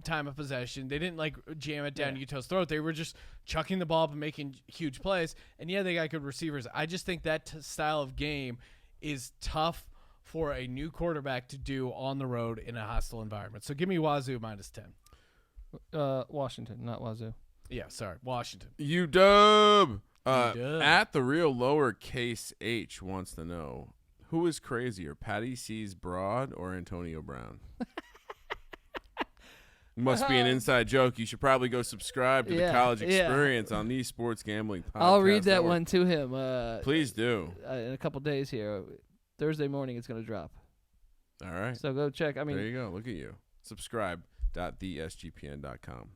time of possession. They didn't jam it down Utah's throat. They were just chucking the ball up and making huge plays. And yeah, they got good receivers. I just think that style of game is tough for a new quarterback to do on the road in a hostile environment. So give me Wazoo -10. Washington, not Wazoo. Yeah, sorry, Washington. UW. UW. At the real lowercase h wants to know, who is crazier, Patty C's Broad or Antonio Brown? Must be an inside joke. You should probably go subscribe to the College Experience on the Sports Gambling Podcast. I'll read that one to him. Please do. In a couple days here. Thursday morning it's going to drop. All right. So go check. There you go. Look at you. Subscribe.thesgpn.com.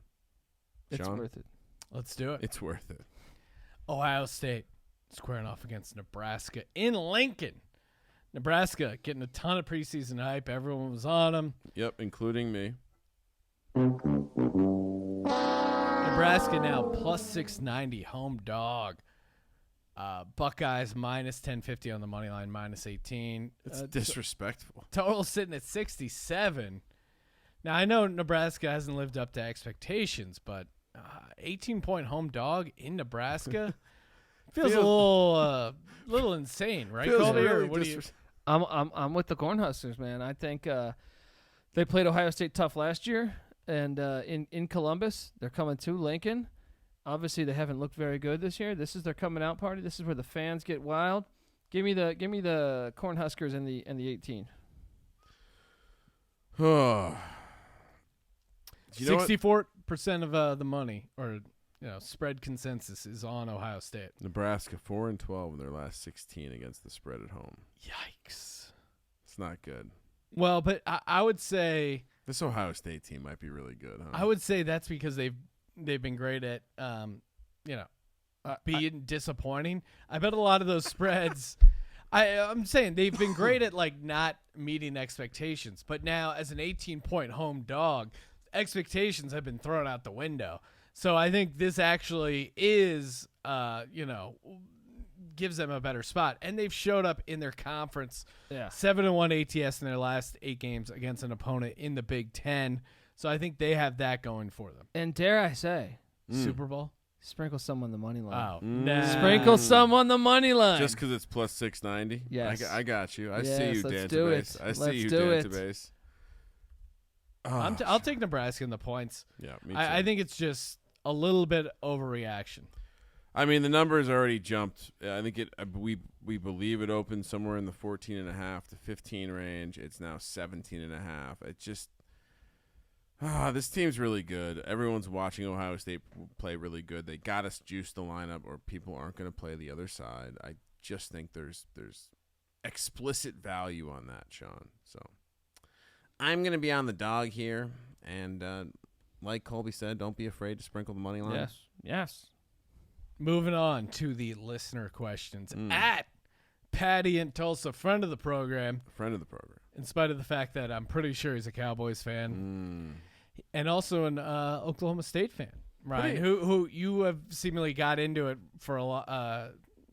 It's Sean? worth it. Let's do it. It's worth it. Ohio State squaring off against Nebraska in Lincoln. Nebraska getting a ton of preseason hype. Everyone was on them. Yep, including me. Nebraska now plus 690 home dog. Buckeyes minus 1050 on the money line, minus 18. It's disrespectful. Total sitting at 67. Now I know Nebraska hasn't lived up to expectations, but 18-point home dog in Nebraska feels a little insane, right? I'm with the Cornhuskers, man. I think they played Ohio State tough last year, and in Columbus, they're coming to Lincoln. Obviously, they haven't looked very good this year. This is their coming out party. This is where the fans get wild. Give me the Cornhuskers and the 18. 64% of the money, or spread consensus, is on Ohio State. Nebraska 4-12 in their last 16 against the spread at home. Yikes! It's not good. Well, but I would say this Ohio State team might be really good, huh? I would say that's because they've been great at being disappointing. I bet a lot of those spreads. I'm saying they've been great at not meeting expectations, but now as an 18-point home dog, expectations have been thrown out the window. So I think this actually is, gives them a better spot. And they've showed up in their conference, 7-1 ATS in their last 8 games against an opponent in the Big Ten. So I think they have that going for them. And dare I say, Super Bowl? Sprinkle some on the money line. Oh, nah. Sprinkle some on the money line. Just because it's plus 690? Yes. I got you. I yes, see you, let's Dan do Tabase. it. I see let's you, do Dan it. Tabase. I'll take Nebraska in the points. Yeah, me too. I think it's just a little bit overreaction. I mean, the numbers already jumped. I think we believe it opened somewhere in the 14.5 to 15 range. It's now 17.5. It just this team's really good. Everyone's watching Ohio State play really good. They got us juice the lineup, or people aren't going to play the other side. I just think there's explicit value on that, Sean. So I'm going to be on the dog here, and like Colby said, don't be afraid to sprinkle the money line. Yes. Moving on to the listener questions. At Patty in Tulsa, friend of the program. In spite of the fact that I'm pretty sure he's a Cowboys fan. And also an Oklahoma State fan. Ryan, who you have seemingly got into it for a lot.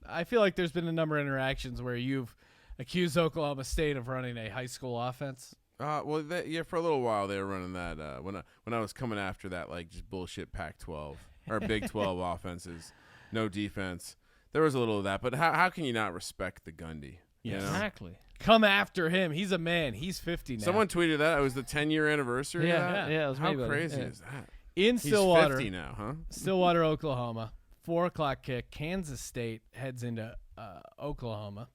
I feel like there's been a number of interactions where you've accused Oklahoma State of running a high school offense. Well, for a little while they were running that when I was coming after that, just bullshit Pac-12 or Big 12 offenses, no defense. There was a little of that, but how can you not respect the Gundy? Yes. Exactly. Come after him. He's a man. He's 50 now. Someone tweeted that it was the 10-year anniversary. Yeah. It was how me, crazy is that? In Stillwater, he's 50 now, huh? Stillwater, Oklahoma. 4:00 kick. Kansas State heads into Oklahoma.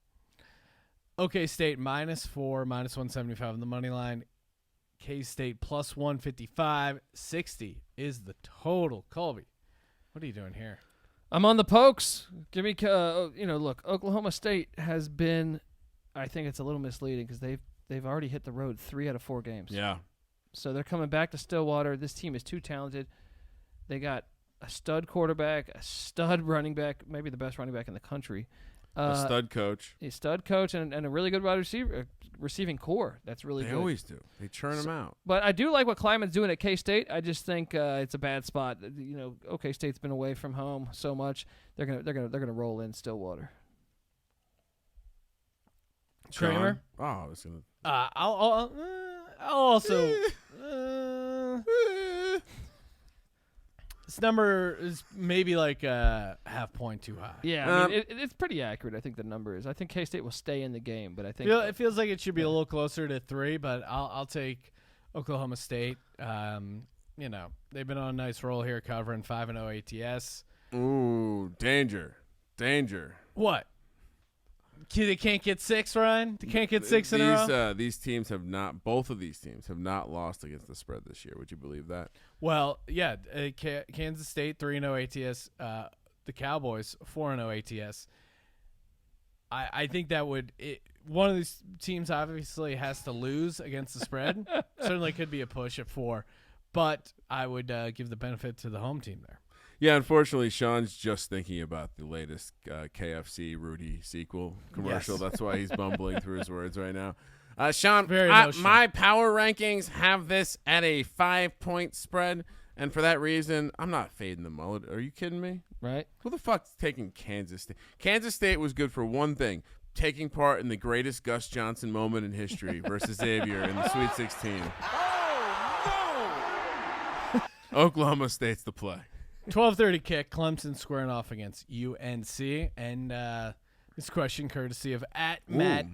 OK State -4, -175 on the money line. K-State +155. 60 is the total. Colby, what are you doing here? I'm on the pokes. Give me, look, Oklahoma State has been, I think it's a little misleading because they've already hit the road 3 out of 4 games. Yeah. So they're coming back to Stillwater. This team is too talented. They got a stud quarterback, a stud running back, maybe the best running back in the country. A stud coach. A stud coach and a really good wide receiver, receiving core. That's really good. They always do. They churn them out. But I do like what Kleiman's doing at K-State. I just think it's a bad spot. K-State's been away from home so much. They're gonna roll in Stillwater. Kramer. Oh, I was gonna. I'll also. This number is maybe like a half point too high. Yeah, I mean, it's pretty accurate. I think the number is. I think K-State will stay in the game, but I think it feels like it should be a little closer to 3. But I'll take Oklahoma State. They've been on a nice roll here, covering 5-0 ATS. Ooh, danger. What? They can't get 6, Ryan? They can't get 6 in a row? These teams have not – both of these teams have not lost against the spread this year. Would you believe that? Well, yeah. Kansas State, 3-0 ATS. The Cowboys, 4-0 ATS. I think that would one of these teams obviously has to lose against the spread. Certainly could be a push at 4. But I would give the benefit to the home team there. Yeah, unfortunately, Sean's just thinking about the latest KFC Rudy sequel commercial. Yes. That's why he's bumbling through his words right now. Sean, Very emotional. my power rankings have this at a 5-point spread, and for that reason, I'm not fading the mullet. Are you kidding me? right. Who the fuck's taking Kansas State? Kansas State was good for one thing, taking part in the greatest Gus Johnson moment in history versus Xavier in the Sweet 16. Oh, no! Oklahoma State's the play. 12:30 kick. Clemson squaring off against UNC, and this question courtesy of Matt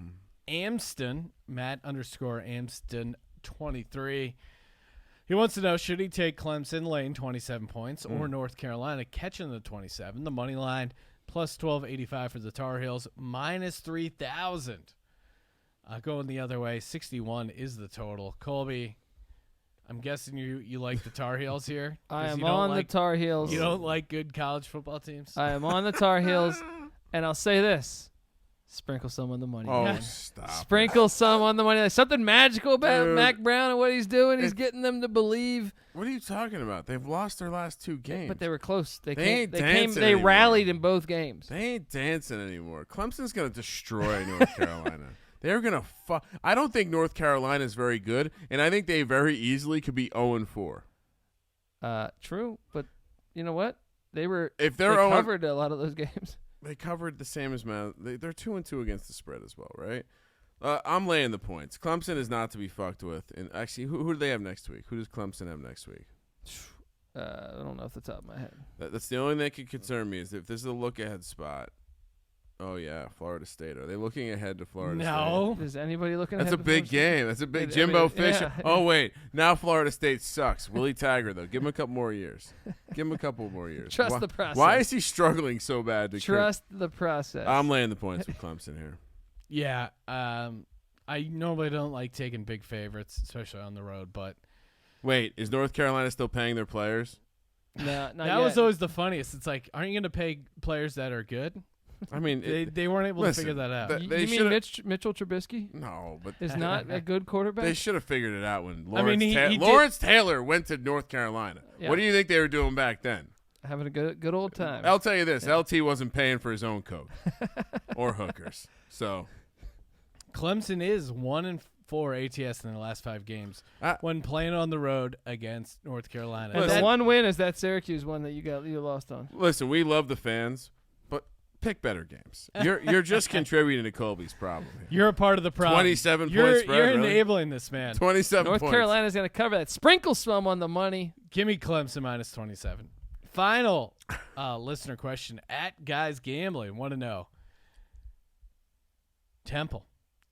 Amston, Matt_Amston 23. He wants to know, should he take Clemson laying 27 points or North Carolina catching the 27? The money line plus 1285 for the Tar Heels, minus 3,000. Going the other way, 61 is the total. Colby, I'm guessing you like the Tar Heels here. I am on the Tar Heels. You don't like good college football teams? I am on the Tar Heels, and I'll say this. Sprinkle some on the money. Oh, man. stop. Sprinkle some on the money. There's something magical about Dude. Mac Brown and what he's doing. He's getting them to believe. What are you talking about? They've lost their last 2 games. But they were close. They ain't They dancing They anymore. rallied in both games. They ain't dancing anymore. Clemson's going to destroy North Carolina. They're going to I don't think North Carolina is very good, and I think they very easily could be 0-4. True, but you know what? They covered a lot of those games. They covered the same as Mount. They're 2-2 against the spread as well, right? I'm laying the points. Clemson is not to be fucked with. And actually, who do they have next week? Who does Clemson have next week? I don't know off the top of my head. That's the only thing that could concern me is if this is a look-ahead spot. Oh, yeah, Florida State. Are they looking ahead to Florida State? No. Is anybody looking That's ahead a to big Florida State? game. That's a big I Jimbo mean, Fisher. yeah. Oh, wait. Now Florida State sucks. Willie Taggart, though. Give him a couple more years. Give him a couple more years. Trust the process. Why is he struggling so bad? Trust the process. I'm laying the points with Clemson here. Yeah. I normally don't like taking big favorites, especially on the road, but Wait, is North Carolina still paying their players? No, not that yet. was always the funniest. It's like, aren't you going to pay players that are good? I mean, They weren't able listen, to figure that out. that- You they mean should've- Mitchell Trubisky no, but is not a good quarterback? they should have figured it out when I mean, Lawrence, he did- Lawrence Taylor went to North Carolina. Yeah. What do you think they were doing back then? Having a good old time. I'll tell you this: LT wasn't paying for his own coke or hookers. So Clemson is 1-4 ATS in the last 5 games when playing on the road against North Carolina. And Listen. the one win is that Syracuse one that you lost on. listen, we love the fans, but pick better games. You're just contributing to Colby's problem here. You're a part of the problem. 27 You're, point spread, You're really? enabling this man. 27 North points. Carolina's going to cover that. Sprinkle some on the money. Give me Clemson minus 27. Final listener question at Guys Gambling. Want to know. Temple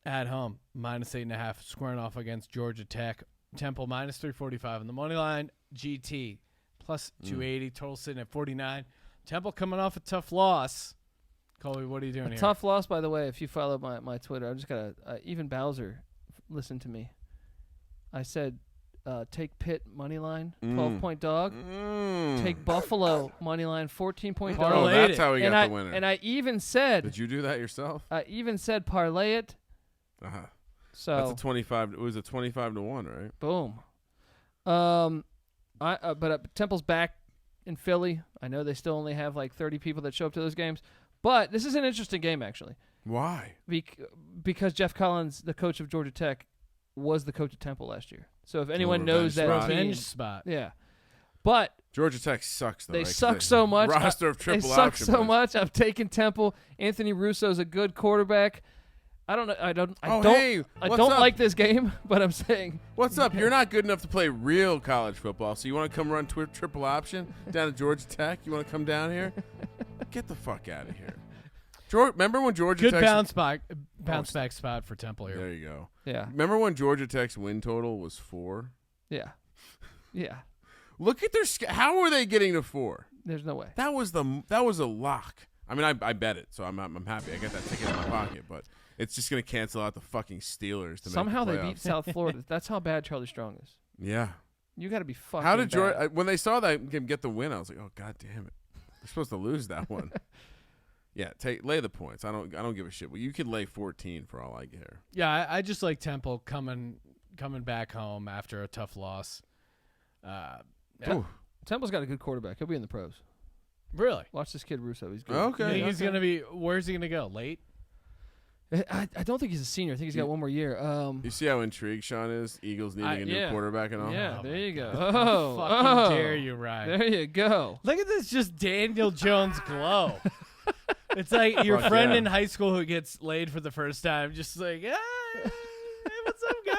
at home, minus 8.5, squaring off against Georgia Tech. Temple minus 345 on the money line. GT plus 280. Total sitting at 49. Temple coming off a tough loss. Colby, what are you doing here? Tough loss, by the way, if you follow my Twitter. I just got even Bowser, listen to me. I said, take Pitt money line, 12-point dog. Take Buffalo money line, 14-point Parlay dog. Oh, that's how we got the winner. And I even said, Did you do that yourself? parlay it. Uh-huh. So That's a 25. It was a 25-1, right? boom. But Temple's back in Philly. I know they still only have like 30 people that show up to those games. But this is an interesting game, actually. Why? Because Jeff Collins, the coach of Georgia Tech, was the coach at Temple last year. So if anyone knows that revenge spot. Yeah. But Georgia Tech sucks, though. They suck so much. Roster of triple They suck option so boys. much. I've taken Temple. Anthony Russo's a good quarterback. I don't know. I don't like this game, but I'm saying. What's up? You're not good enough to play real college football, so you want to come run triple option down at Georgia Tech? You want to come down here? Get the fuck out of here. Remember when Georgia Good Tech's bounce back spot for Temple here. There you go. Yeah. Remember when Georgia Tech's win total was 4? Yeah. Yeah. Look at their how are they getting to 4? There's no way. That was a lock. I mean, I bet it, so I'm happy. I got that ticket in my pocket, but it's just gonna cancel out the fucking Steelers. Somehow make the they playoffs. beat South Florida. That's how bad Charlie Strong is. Yeah. You got to be fucking. How did bad. Georgia? When they saw that him get the win, I was like, oh god damn it, they're supposed to lose that one. Yeah, lay the points. I don't give a shit. Well, you could lay 14 for all I care. Yeah, I just like Temple coming back home after a tough loss. Temple's got a good quarterback. He'll be in the pros. Really? Watch this kid Russo. He's good. Okay. He's gonna be. Where's he gonna go? Late? I don't think he's a senior. I think he's got one more year. You see how intrigued Sean is? Eagles needing a new quarterback and all. Yeah, there you go. Fucking dare you, Ryan? There you go. Look at this, just Daniel Jones glow. It's like your friend in high school who gets laid for the first time, just like, hey, what's up, guys?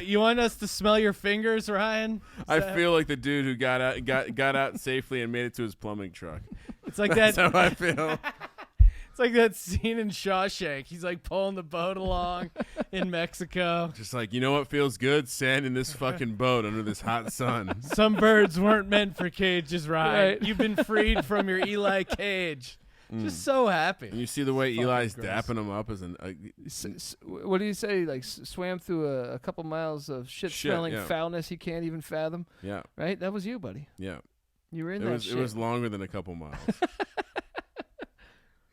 You want us to smell your fingers, Ryan? I feel like the dude who got out safely and made it to his plumbing truck. It's like That's that. how I feel. It's like that scene in Shawshank. He's like pulling the boat along in Mexico. Just like, you know what feels good? Sand in this fucking boat under this hot sun. Some birds weren't meant for cages, Ryan. Right. You've been freed from your Eli cage. Just so happy. And you see the way Eli's gross. dapping him up as an. What do you say? Like swam through a couple miles of shit-smelling yeah. foulness he can't even fathom. Yeah, Right? That was you, buddy. yeah. You were in It that was shit. it was longer than a couple miles.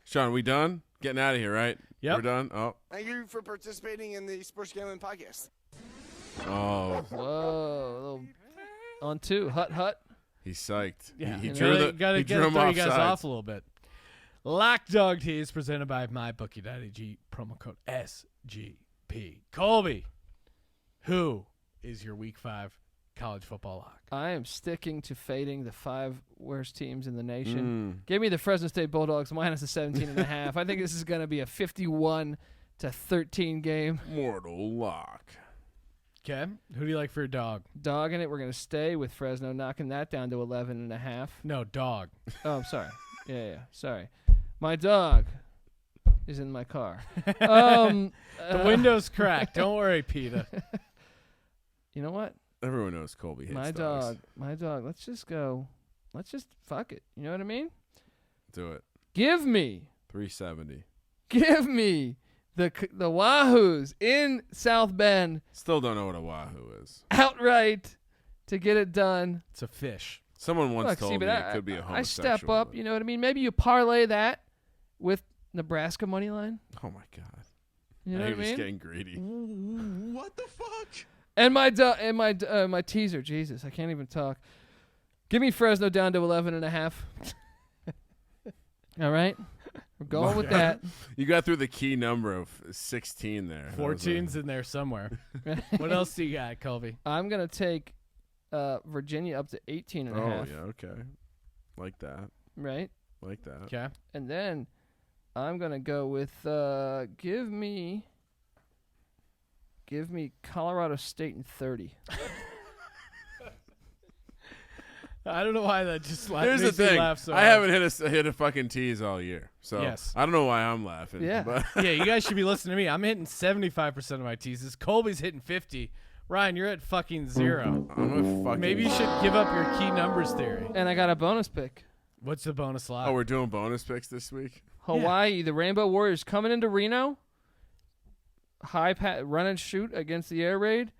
Sean, we done? Getting out of here, right? Yep. We're done. Oh, Thank you for participating in the Sports Gambling Podcast. oh, Whoa. A little on 2. Hut. he's psyched. Yeah, He you drew know, the. gotta He drew him throw you off guys sides. off a little bit. Lock Dog Tees presented by MyBookie.ag, promo code SGP. Colby, who is your Week 5 college football lock? I am sticking to fading the 5 worst teams in the nation. Mm. Give me the Fresno State Bulldogs minus the 17.5. I think this is going to be a 51-13 game. Mortal lock. Okay, who do you like for your dog? Dogging it. We're going to stay with Fresno, knocking that down to 11.5. No, dog. Oh, I'm sorry. Yeah. Sorry. My dog is in my car. The The window's cracked. Don't worry, Peter. You know what? Everyone knows Colby hates My dogs. dog. Let's just go. Let's just fuck it. You know what I mean? Do it. Give me 370. the Wahoos in South Bend Still don't know what a wahoo is. outright to get it done. It's a fish. Someone once Look, told see, me but it could be a I homosexual. step up. but- You know what I mean? Maybe you parlay that with Nebraska money line. Oh my god. You know Now what I you're just mean? getting greedy. What the fuck? And my teaser, Jesus, I can't even talk. Give me Fresno down to 11.5. All right, we're going with that. You got through the key number of 16 there. That was a- 14's in there somewhere. What else do you got, Colby? I'm gonna take Virginia up to 18.5. Oh yeah, okay. Like that. Right, Like that. Okay. and then I'm gonna go with give me Colorado State in 30. I don't know why that just Here's the makes me thing. laugh so I hard. haven't hit a fucking tease all year, so Yes. I don't know why I'm laughing. Yeah. But Yeah, you guys should be listening to me. I'm hitting 75% of my teases. Colby's hitting 50. Ryan, you're at fucking 0. I'm a fucking. Maybe you should give up your key numbers theory. And I got a bonus pick. What's the bonus lock? Oh, we're doing bonus picks this week. Hawaii, the Rainbow Warriors coming into Reno. Run and shoot against the air raid.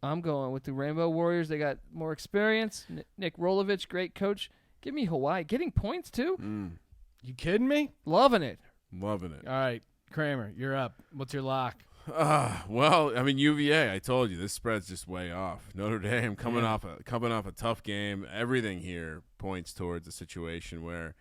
I'm going with the Rainbow Warriors. They got more experience. Nick Rolovich, great coach. Give me Hawaii. Getting points, too. You kidding me? Loving it. Loving it. All right, Kramer, you're up. What's your lock? Well, I mean UVA. I told you this spread's just way off. Notre Dame coming off a tough game. Everything here points towards a situation where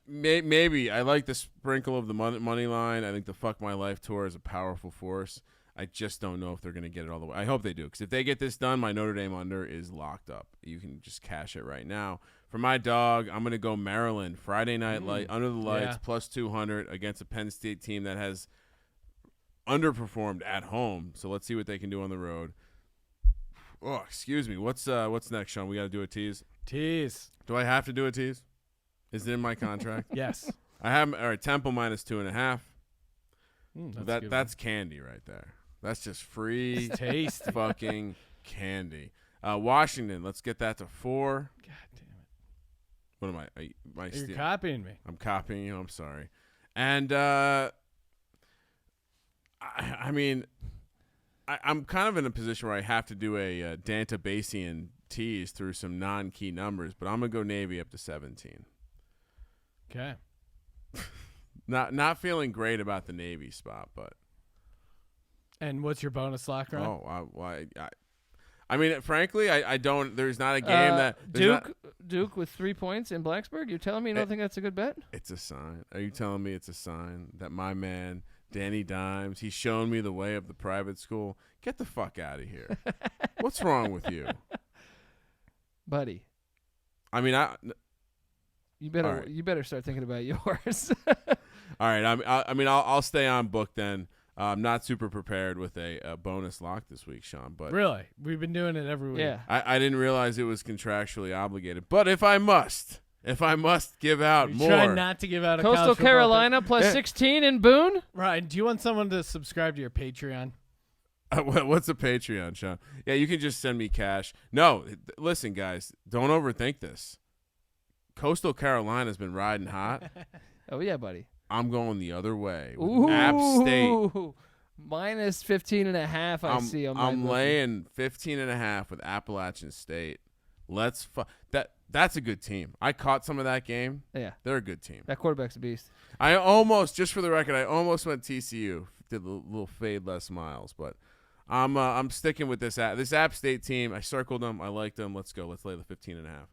maybe I like the sprinkle of the money line. I think the Fuck My Life tour is a powerful force. I just don't know if they're going to get it all the way. I hope they do, because if they get this done, my Notre Dame under is locked up. You can just cash it right now. For my dog, I'm going to go Maryland Friday night light under the lights plus 200 against a Penn State team that has underperformed at home. So let's see what they can do on the road. Oh, excuse me. What's next, Sean? We got to do a tease. Tease. Do I have to do a tease? Is it in my contract? Yes. I have. All right. Temple minus 2.5. That's one. Candy right there. That's just free taste. Fucking candy. Washington. Let's get that to 4. God damn it. What am I? You're copying me. I'm copying you. I'm sorry. And I mean, I'm kind of in a position where I have to do a Dantabasian tease through some non-key numbers, but I'm gonna go Navy up to 17. Okay. Not feeling great about the Navy spot, but. And what's your bonus lock, Ron? Oh, I mean, frankly, I don't. There's not a game that Duke with 3 points in Blacksburg. You're telling me you don't think that's a good bet? It's a sign. Are you telling me it's a sign that my man Danny Dimes, he's shown me the way of the private school? Get the fuck out of here. What's wrong with you, buddy? I mean, you better start thinking about yours. All right. I mean, I'll stay on book then. I'm not super prepared with a bonus lock this week, Sean. But really, we've been doing it every week. Yeah. I didn't realize it was contractually obligated. But if I must give out more, try not to give out a Coastal Carolina plus 16 in Boone. Right. Do you want someone to subscribe to your Patreon? What's a Patreon, Sean? Yeah, you can just send me cash. No, listen, guys, don't overthink this. Coastal Carolina's been riding hot. Oh yeah, buddy. I'm going the other way. Ooh, App State minus 15.5. I see. I'm laying 15.5 with Appalachian State. That's a good team. I caught some of that game. Yeah, they're a good team. That quarterback's a beast. I almost, just for the record, I almost went TCU. Did a little fade Les Miles, but I'm sticking with this App State team. I circled them. I liked them. Let's go. Let's lay the 15.5.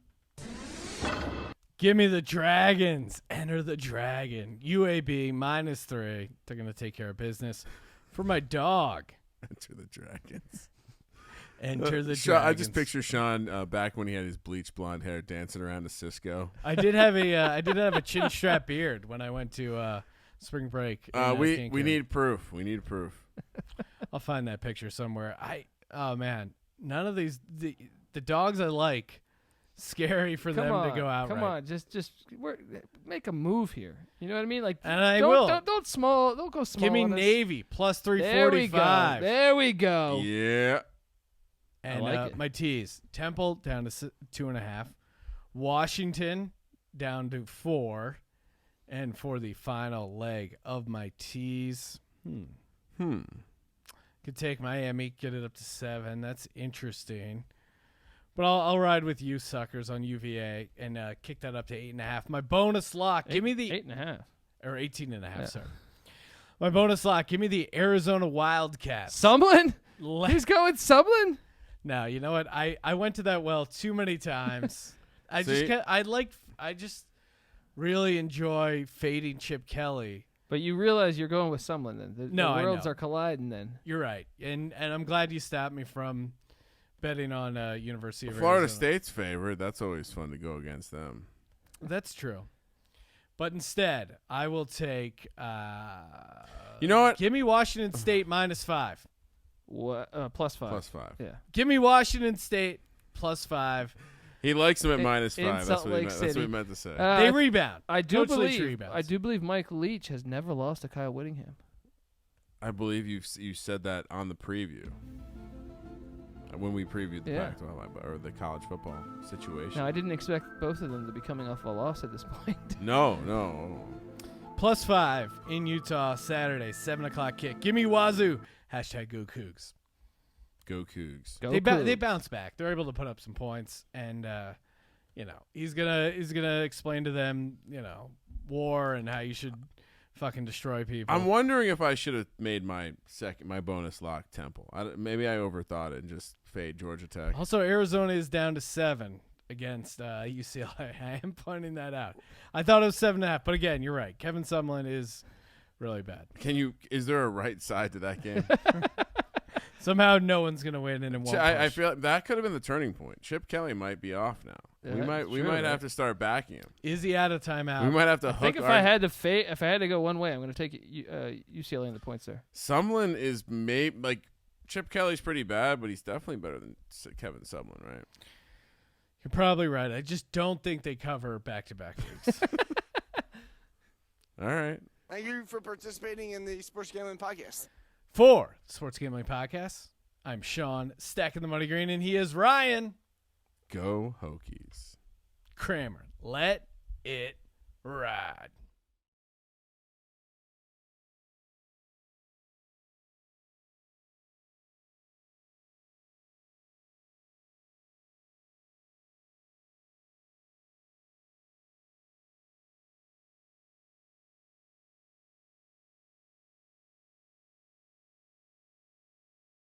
Give me the Dragons. Enter the Dragon. UAB minus 3. They're going to take care of business. For my dog. Enter the Dragons. Enter the Sean, Dragons. I just picture Sean back when he had his bleach blonde hair dancing around a Cisco. I did have a chin strap beard when I went to spring break. We need proof. We need proof. I'll find that picture somewhere. Oh man, none of these the dogs I like. Scary for them to go out. Come on, just make a move here. You know what I mean? Like, and I don't, will. Don't go small. Give me Navy plus 345. There we go. Yeah. And I like it. My tees: Temple down to 2.5, Washington down to 4, and for the final leg of my tees, could take Miami, get it up to 7. That's interesting. But I'll ride with you suckers on UVA and kick that up to 8.5. My bonus lock. Give me the 8.5 or 18.5. Yeah. Sorry. My bonus lock. Give me the Arizona Wildcats. Sumlin? He's going Sumlin? No, you know what? I went to that well too many times. I just really enjoy fading Chip Kelly. But you realize you're going with Sumlin then. The worlds are colliding then. You're right, and I'm glad you stopped me from betting on University of Florida Arizona. State's favorite. That's always fun to go against them. That's true. But instead, I will take. You know what? Give me Washington State minus 5. What? +5. +5. Yeah. Give me Washington State +5. He likes them at -5. That's Salt Lake what he City. meant to say. They rebound. I do Coach Leach rebounds. I do believe Mike Leach has never lost to Kyle Whittingham. I believe you said that on the preview when we previewed the Pac-12 or the college football situation. No, I didn't expect both of them to be coming off a loss at this point. No. +5 in Utah Saturday, 7:00 kick. Give me Wazoo. #Go Cougs. Go Cougs. They bounce back. They're able to put up some points, and he's gonna explain to them war and how you should fucking destroy people. I'm wondering if I should have made my bonus lock Temple. Maybe I overthought it and just fade Georgia Tech. Also, Arizona is down to 7 against UCLA. I am pointing that out. I thought it was 7.5, but again, you're right. Kevin Sumlin is really bad. Is there a right side to that game? Somehow no one's going to win in one I feel like that could have been the turning point. Chip Kelly might be off now. Yeah, we might have to start backing him. Is he out of timeout? We might have to I think if I had to go one way, I'm going to take UCLA in the points there. Sumlin is Chip Kelly's pretty bad, but he's definitely better than Kevin Sumlin, right? You're probably right. I just don't think they cover back-to-back weeks. All right. Thank you for participating in the Sports Gambling Podcast. For the Sports Gambling Podcast, I'm Sean, stacking the money green, and he is Ryan. Go Hokies. Kramer. Let it ride.